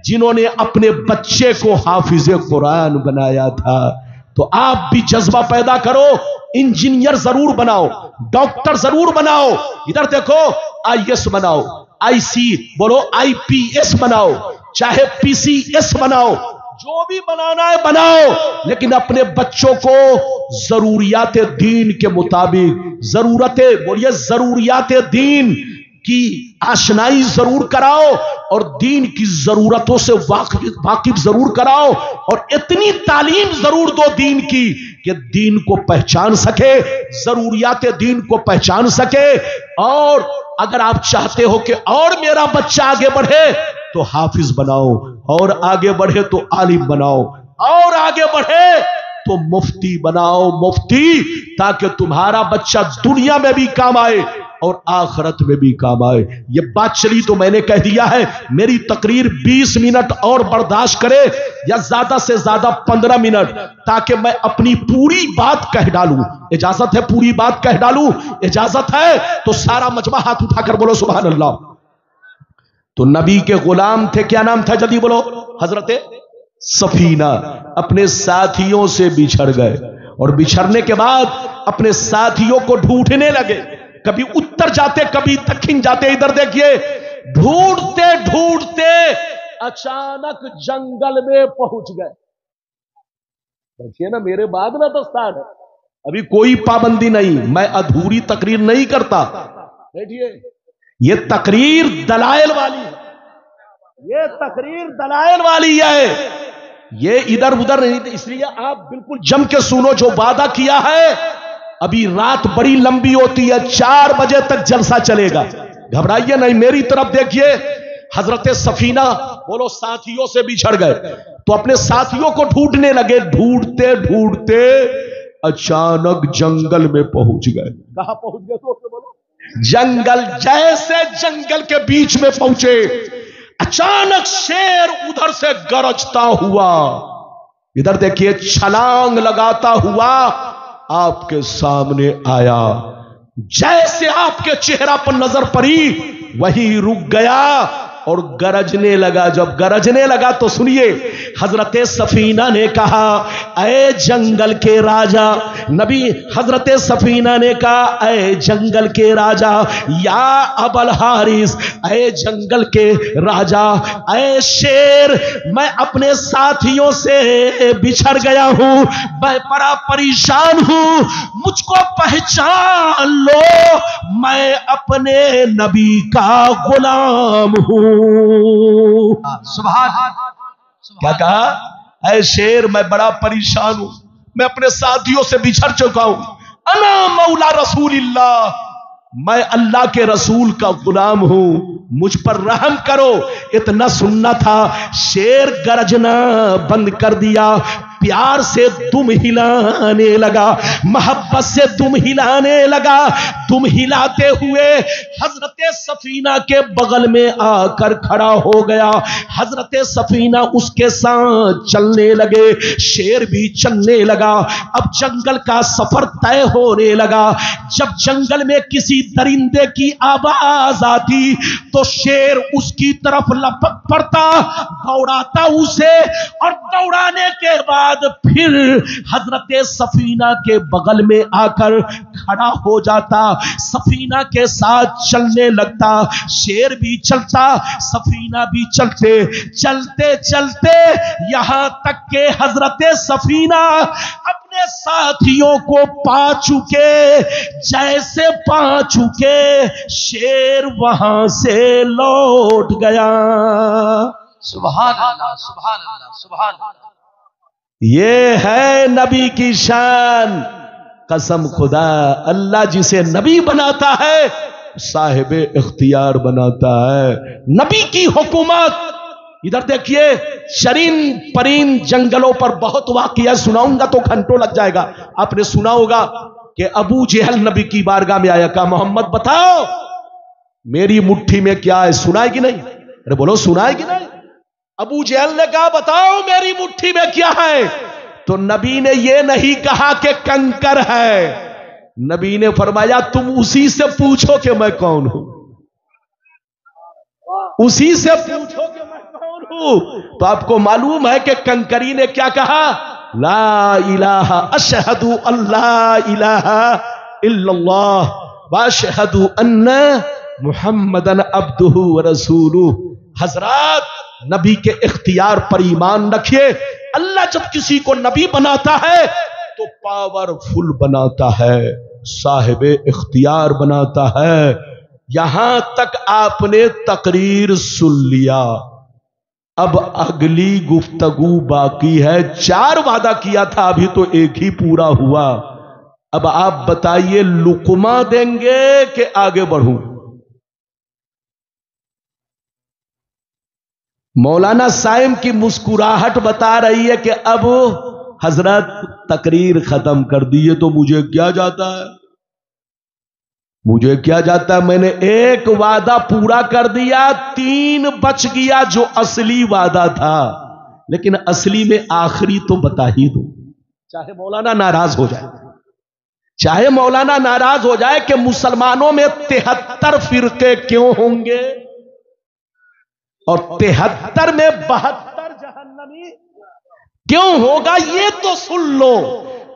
جنہوں نے اپنے بچے کو حافظ قرآن بنایا تھا. تو آپ بھی جذبہ پیدا کرو، انجینئر ضرور بناؤ، ڈاکٹر ضرور بناؤ. ادھر دیکھو IAS بناؤ، IC بولو IPS بناؤ، چاہے PCS بناؤ، جو بھی بنانا ہے بناؤ، لیکن اپنے بچوں کو ضروریات دین کے مطابق ضروریات دین کی آشنائی ضرور کراؤ اور دین کی ضرورتوں سے واقف ضرور کراؤ، اور اتنی تعلیم ضرور دو دین کی کہ دین کو پہچان سکے، ضروریات دین کو پہچان سکے. اور اگر آپ چاہتے ہو کہ اور میرا بچہ آگے بڑھے تو حافظ بناؤ، اور آگے بڑھے تو عالم بناؤ، اور آگے بڑھے تو مفتی بناؤ، مفتی، تاکہ تمہارا بچہ دنیا میں بھی کام آئے اور آخرت میں بھی کام آئے. یہ بات چلی تو میں نے کہہ دیا ہے. میری تقریر 20 منٹ اور برداشت کرے یا زیادہ سے زیادہ 15 منٹ, تاکہ میں اپنی پوری بات کہہ ڈالوں. اجازت ہے پوری بات کہہ ڈالوں؟ اجازت ہے تو سارا مجمع ہاتھ اٹھا کر بولو سبحان اللہ. تو نبی کے غلام تھے, کیا نام تھا جلدی بولو؟ حضرت سفینہ. اپنے ساتھیوں سے بچھڑ گئے اور بچھڑنے کے بعد اپنے ساتھیوں کو ڈھونڈنے لگے. کبھی اتر جاتے کبھی دکھن جاتے. ادھر دیکھیے, ڈھونڈتے ڈھونڈتے اچانک جنگل میں پہنچ گئے. دیکھیے نا, میرے بعد نہ دستار ہے, ابھی کوئی پابندی نہیں, میں ادھوری تقریر نہیں کرتا. بیٹھیے, یہ تقریر دلائل والی ہے, یہ تقریر دلائل والی ہے, یہ ادھر ادھر نہیں. اس لیے آپ بالکل جم کے سنو. جو وعدہ کیا ہے, ابھی رات بڑی لمبی ہوتی ہے, 4 بجے تک جلسہ چلے گا, گھبرائیے نہیں. میری طرف دیکھیے. حضرت سفینہ بولو ساتھیوں سے بچھڑ گئے تو اپنے ساتھیوں کو ڈھونڈنے لگے. ڈھونڈتے ڈھونڈتے اچانک جنگل میں پہنچ گئے. کہاں پہنچ گئے تو بولو؟ جنگل. جیسے جنگل کے بیچ میں پہنچے, اچانک شیر ادھر سے گرجتا ہوا, ادھر دیکھیے چھلانگ لگاتا ہوا آپ کے سامنے آیا. جیسے آپ کے چہرہ پر نظر پڑی وہی رک گیا اور گرجنے لگا. جب گرجنے لگا تو سنیے, حضرت سفینہ نے کہا اے جنگل کے راجا. نبی حضرت سفینہ نے کہا اے جنگل کے راجا, یا ابا الحارث, اے جنگل کے راجا, اے شیر, میں اپنے ساتھیوں سے بچھڑ گیا ہوں, میں بڑا پریشان ہوں, مجھ کو پہچان لو, میں اپنے نبی کا غلام ہوں. سبحان. کیا کہا؟ اے شیر, میں بڑا پریشان ہوں, میں اپنے ساتھیوں سے بچھڑ چکا ہوں. انا مولا رسول اللہ, میں اللہ کے رسول کا غلام ہوں, مجھ پر رحم کرو. اتنا سننا تھا. شیر گرجنا بند کر دیا, پیار سے دم ہلانے لگا, محبت سے دم ہلانے لگا. دم ہلاتے ہوئے حضرت سفینہ کے بغل میں آ کر کھڑا ہو گیا. حضرت سفینہ اس کے ساتھ چلنے لگے, شیر بھی چلنے لگا. اب جنگل کا سفر طے ہونے لگا. جب جنگل میں کسی درندے کی آواز آتی تو شیر اس کی طرف لپک پڑتا, دوڑاتا اسے, اور دوڑانے کے بعد پھر حضرت سفینہ کے بغل میں آ کر کھڑا ہو جاتا, سفینہ کے ساتھ چلنے لگتا. شیر بھی چلتا, سفینہ بھی چلتے. چلتے چلتے یہاں تک کہ حضرت سفینہ اپنے ساتھیوں کو پا چکے. جیسے پا چکے, شیر وہاں سے لوٹ گیا. سبحان اللہ, سبحان اللہ, سبحان اللہ. یہ ہے نبی کی شان. قسم خدا, اللہ جسے نبی بناتا ہے صاحب اختیار بناتا ہے. نبی کی حکومت. ادھر دیکھیے, شرین پرین جنگلوں پر بہت واقعہ سناؤں گا تو گھنٹوں لگ جائے گا. آپ نے سنا ہوگا کہ ابو جہل نبی کی بارگاہ میں آیا, کہا محمد بتاؤ میری مٹھی میں کیا ہے. سنا ہے کہ نہیں؟ ارے بولو سنا ہے کہ نہیں؟ ابو جہل نے کہا بتاؤ میری مٹھی میں کیا ہے. تو نبی نے یہ نہیں کہا کہ کنکر ہے, نبی نے فرمایا تم اسی سے پوچھو کہ میں کون ہوں, اسی سے پوچھو کہ میں کون ہوں. تو آپ کو معلوم ہے کہ کنکری نے کیا کہا؟ لا الہ اشہد اللہ الہ الا اللہ واشہد ان محمدن عبدہ ورسولہ. حضرات, نبی کے اختیار پر ایمان رکھیے. اللہ جب کسی کو نبی بناتا ہے تو پاورفل بناتا ہے, صاحب اختیار بناتا ہے. یہاں تک آپ نے تقریر سن لیا, اب اگلی گفتگو باقی ہے. 4 وعدہ کیا تھا, ابھی تو ایک ہی پورا ہوا. اب آپ بتائیے لقمہ دیں گے کہ آگے بڑھوں؟ مولانا سائم کی مسکراہٹ بتا رہی ہے کہ اب حضرت تقریر ختم کر دیے تو مجھے کیا جاتا ہے. مجھے کیا جاتا ہے، میں نے ایک وعدہ پورا کر دیا، 3 بچ گیا جو اصلی وعدہ تھا، لیکن اصلی میں آخری تو بتا ہی دو، چاہے مولانا ناراض ہو جائے، چاہے مولانا ناراض ہو جائے کہ مسلمانوں میں 73 فرقے کیوں ہوں گے اور 73 میں 72 جہنمی کیوں ہوگا، یہ تو سن لو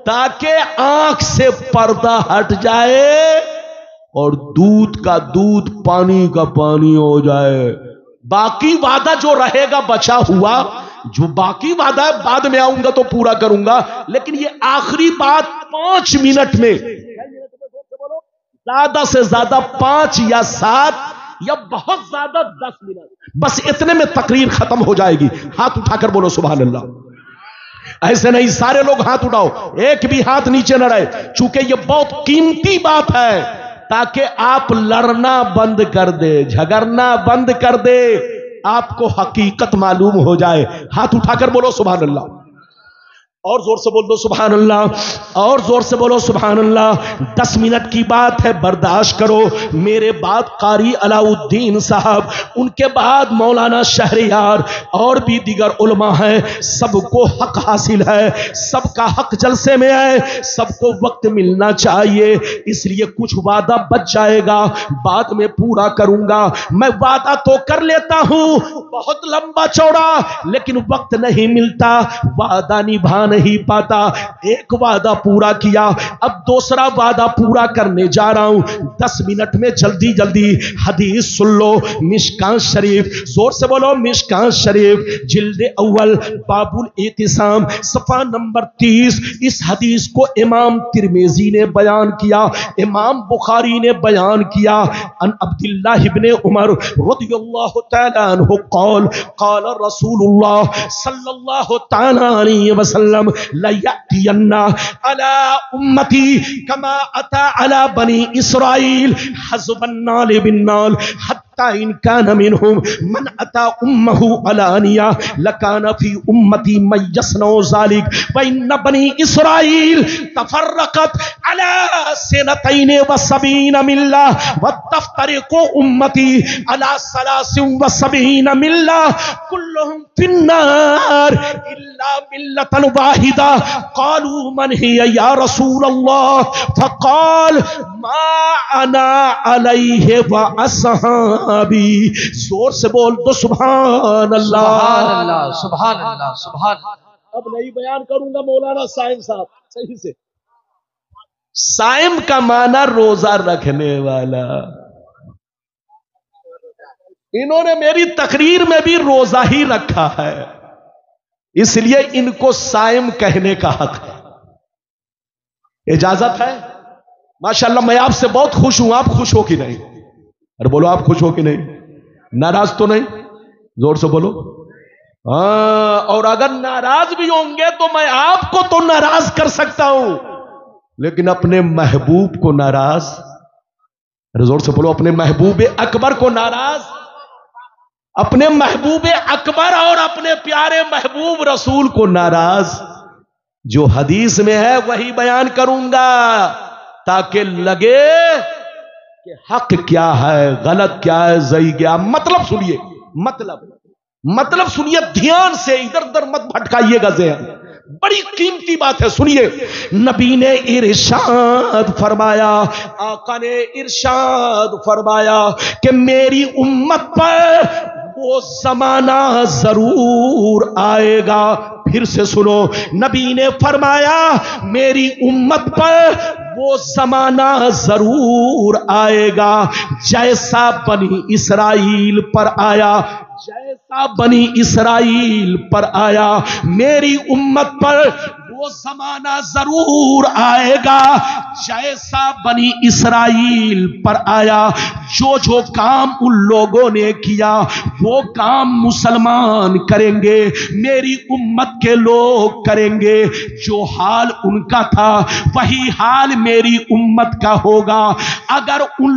تاکہ آنکھ سے پردہ ہٹ جائے اور دودھ کا دودھ پانی کا پانی ہو جائے۔ باقی وعدہ جو رہے گا بچا ہوا، جو باقی وعدہ ہے بعد میں آؤں گا تو پورا کروں گا، لیکن یہ آخری بات 5 منٹ میں، زیادہ سے زیادہ 5 یا 7 یا بہت زیادہ 10 منٹ، بس اتنے میں تقریر ختم ہو جائے گی۔ ہاتھ اٹھا کر بولو سبحان اللہ۔ ایسے نہیں سارے لوگ ہاتھ اٹھاؤ، ایک بھی ہاتھ نیچے نہ رہے، چونکہ یہ بہت قیمتی بات ہے تاکہ آپ لڑنا بند کر دے، جھگڑنا بند کر دے، آپ کو حقیقت معلوم ہو جائے۔ ہاتھ اٹھا کر بولو سبحان اللہ، اور زور سے بول دو سبحان اللہ، اور زور سے بولو سبحان اللہ۔ 10 منٹ کی بات ہے، برداشت کرو۔ میرے بعد قاری علاء الدین صاحب، ان کے بعد مولانا شہریار اور بھی دیگر علماء ہیں، سب کو حق حاصل ہے، سب کا حق جلسے میں ہے، سب کو وقت ملنا چاہیے، اس لیے کچھ وعدہ بچ جائے گا، بعد میں پورا کروں گا۔ میں وعدہ تو کر لیتا ہوں بہت لمبا چوڑا، لیکن وقت نہیں ملتا، وعدہ نبھا نہیں پاتا۔ ایک وعدہ پورا کیا، اب دوسرا وعدہ پورا کرنے جا رہا ہوں۔ 10 منٹ میں جلدی جلدی حدیث سن لو۔ مشکاۃ شریف، زور سے بولو مشکاۃ شریف، جلد اول، باب الاعتصام، صفحہ نمبر 30۔ اس حدیث کو امام ترمذی نے بیان کیا، امام بخاری نے بیان کیا۔ ان عبداللہ ابن عمر رضی اللہ تعالی عنہ قال قال رسول اللہ صلی اللہ تعالی علیہ وسلم لَيَأْتِيَنَّ عَلَىٰ أُمَّتِي كَمَا أَتَىٰ عَلَىٰ بَنِي إِسْرَائِيلَ حَزْبَ النَّالِ بِالنَّالِ حَتَّىٰ إِن كَانَ مِنْهُمْ مَنْ أَتَىٰ أُمَّهُ عَلَانِيَةً لَكَانَ فِي أُمَّتِي مَن يَصْنَعُ ذَلِكَ وَإِنَّ بَنِي إِسْرَائِيلَ تَفَرَّقَتْ عَلَىٰ 72 مِلَّةً وَتَفْتَرِقُ أُمَّتِي عَلَىٰ 73 مِلَّةً كُلُّهُمْ فِي النَّارِ إِلَّا مِلَّةً واحدة قالوا من هي يا رسول الله فقال ما انا عليه واصحابي۔ زور سے بول دو سبحان اللہ، سبحان اللہ، سبحان اللہ، سبحان اللہ۔ اب نہیں بیان کروں گا مولانا سائم صاحب صحیح سے۔ سائم کا معنی روزہ رکھنے والا، انہوں نے میری تقریر میں بھی روزہ ہی رکھا ہے، اس لیے ان کو سائم کہنے کا حق ہے۔ اجازت ہے؟ ماشاءاللہ میں آپ سے بہت خوش ہوں، آپ خوش ہو کہ نہیں؟ ارے بولو آپ خوش ہو کہ نہیں؟ ناراض تو نہیں؟ زور سے بولو ہاں۔ اور اگر ناراض بھی ہوں گے تو میں آپ کو تو ناراض کر سکتا ہوں، لیکن اپنے محبوب کو ناراض، ارے زور سے بولو اپنے محبوب اکبر کو ناراض، اپنے محبوب اکبر اور اپنے پیارے محبوب رسول کو ناراض۔ جو حدیث میں ہے وہی بیان کروں گا تاکہ لگے کہ حق کیا ہے، غلط کیا ہے، صحیح کیا۔ مطلب سنیے، مطلب سنیے دھیان سے، ادھر ادھر مت بھٹکائیے گا ذہن، بڑی قیمتی بات ہے، سنیے۔ نبی نے ارشاد فرمایا، آقا نے ارشاد فرمایا کہ میری امت پر وہ زمانہ ضرور آئے گا۔ پھر سے سنو، نبی نے فرمایا میری امت پر وہ زمانہ ضرور آئے گا جیسا بنی اسرائیل پر آیا، جیسا بنی اسرائیل پر آیا۔ میری امت پر وہ زمانہ ضرور آئے گا جیسا بنی اسرائیل پر آیا۔ جو کام ان لوگوں نے کیا وہ کام مسلمان کریں گے، میری امت کے لوگ کریں گے۔ جو حال ان کا تھا وہی حال میری امت کا ہوگا۔ اگر ان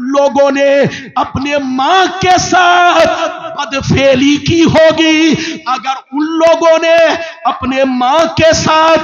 لوگوں نے اپنے ماں کے ساتھ بدفعلی کی ہوگی، اگر ان لوگوں نے اپنے ماں کے ساتھ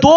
2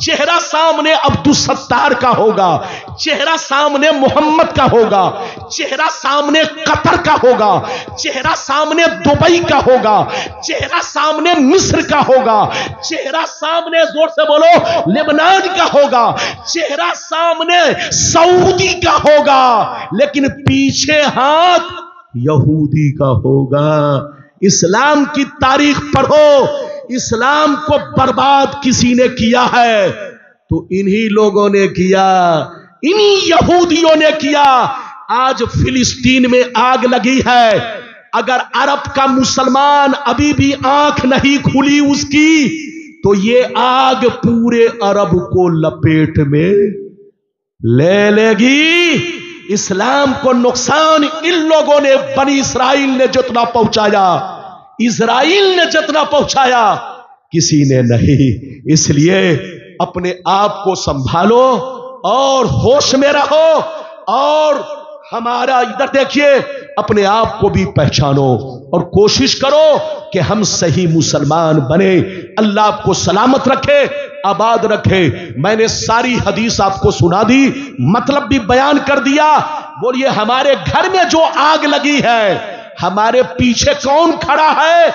چہرہ سامنے عبدالستار کا ہوگا، چہرہ سامنے محمد کا ہوگا، چہرہ سامنے قطر کا ہوگا، چہرہ سامنے دبئی کا ہوگا، چہرہ سامنے مصر کا ہوگا، چہرہ سامنے زور سے بولو لبنان کا ہوگا، چہرہ سامنے سعودی کا ہوگا، لیکن پیچھے ہاتھ یہودی کا ہوگا۔ اسلام کی تاریخ پڑھو، اسلام کو برباد کسی نے کیا ہے تو انہی لوگوں نے کیا، انہی یہودیوں نے کیا۔ آج فلسطین میں آگ لگی ہے، اگر عرب کا مسلمان ابھی بھی آنکھ نہیں کھلی اس کی تو یہ آگ پورے عرب کو لپیٹ میں لے لے گی۔ اسلام کو نقصان ان لوگوں نے، بنی اسرائیل نے جتنا پہنچایا، اسرائیل نے جتنا پہنچایا کسی نے نہیں۔ اس لیے اپنے آپ کو سنبھالو اور ہوش میں رہو، اور ہمارا ادھر دیکھیے اپنے آپ کو بھی پہچانو اور کوشش کرو کہ ہم صحیح مسلمان بنے۔ اللہ آپ کو سلامت رکھے، آباد رکھے۔ میں نے ساری حدیث آپ کو سنا دی، مطلب بھی بیان کر دیا۔ بولیے ہمارے گھر میں جو آگ لگی ہے، ہمارے پیچھے کون کھڑا ہے،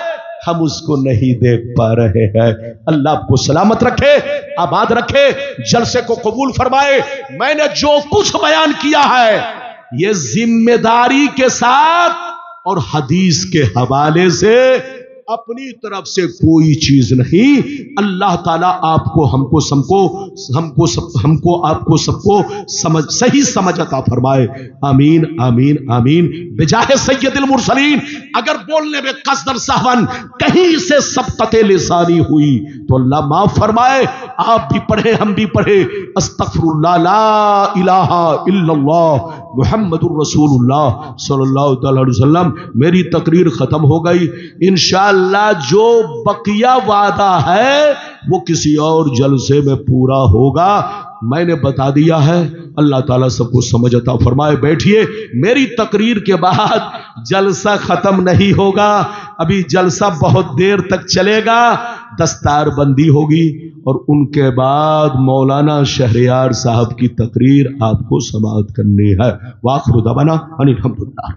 ہم اس کو نہیں دیکھ پا رہے ہیں۔ اللہ آپ کو سلامت رکھے، آباد رکھے، جلسے کو قبول فرمائے۔ میں نے جو کچھ بیان کیا ہے یہ ذمہ داری کے ساتھ اور حدیث کے حوالے سے، اپنی طرف سے کوئی چیز نہیں۔ اللہ تعالیٰ آپ کو ہم کو آپ کو سب کو صحیح سمجھ عطا فرمائے۔ آمین آمین آمین بجاہ سید المرسلین۔ اگر بولنے میں قصدن سہون کہیں سے سبقت لسانی ہوئی تو اللہ معاف فرمائے۔ آپ بھی پڑھے، ہم بھی پڑھے۔ استغفر اللہ، لا الہ الا اللہ محمد الرسول اللہ صلی اللہ علیہ وسلم۔ میری تقریر ختم ہو گئی، انشاءاللہ جو بقیہ وعدہ ہے وہ کسی اور جلسے میں پورا ہوگا۔ میں نے بتا دیا ہے، اللہ تعالیٰ سب کو سمجھ عطا فرمائے۔ بیٹھیے، میری تقریر کے بعد جلسہ ختم نہیں ہوگا، ابھی جلسہ بہت دیر تک چلے گا، دستار بندی ہوگی اور ان کے بعد مولانا شہریار صاحب کی تقریر آپ کو سماعت کرنی ہے۔ وآخر دعوانا ان الحمدللہ۔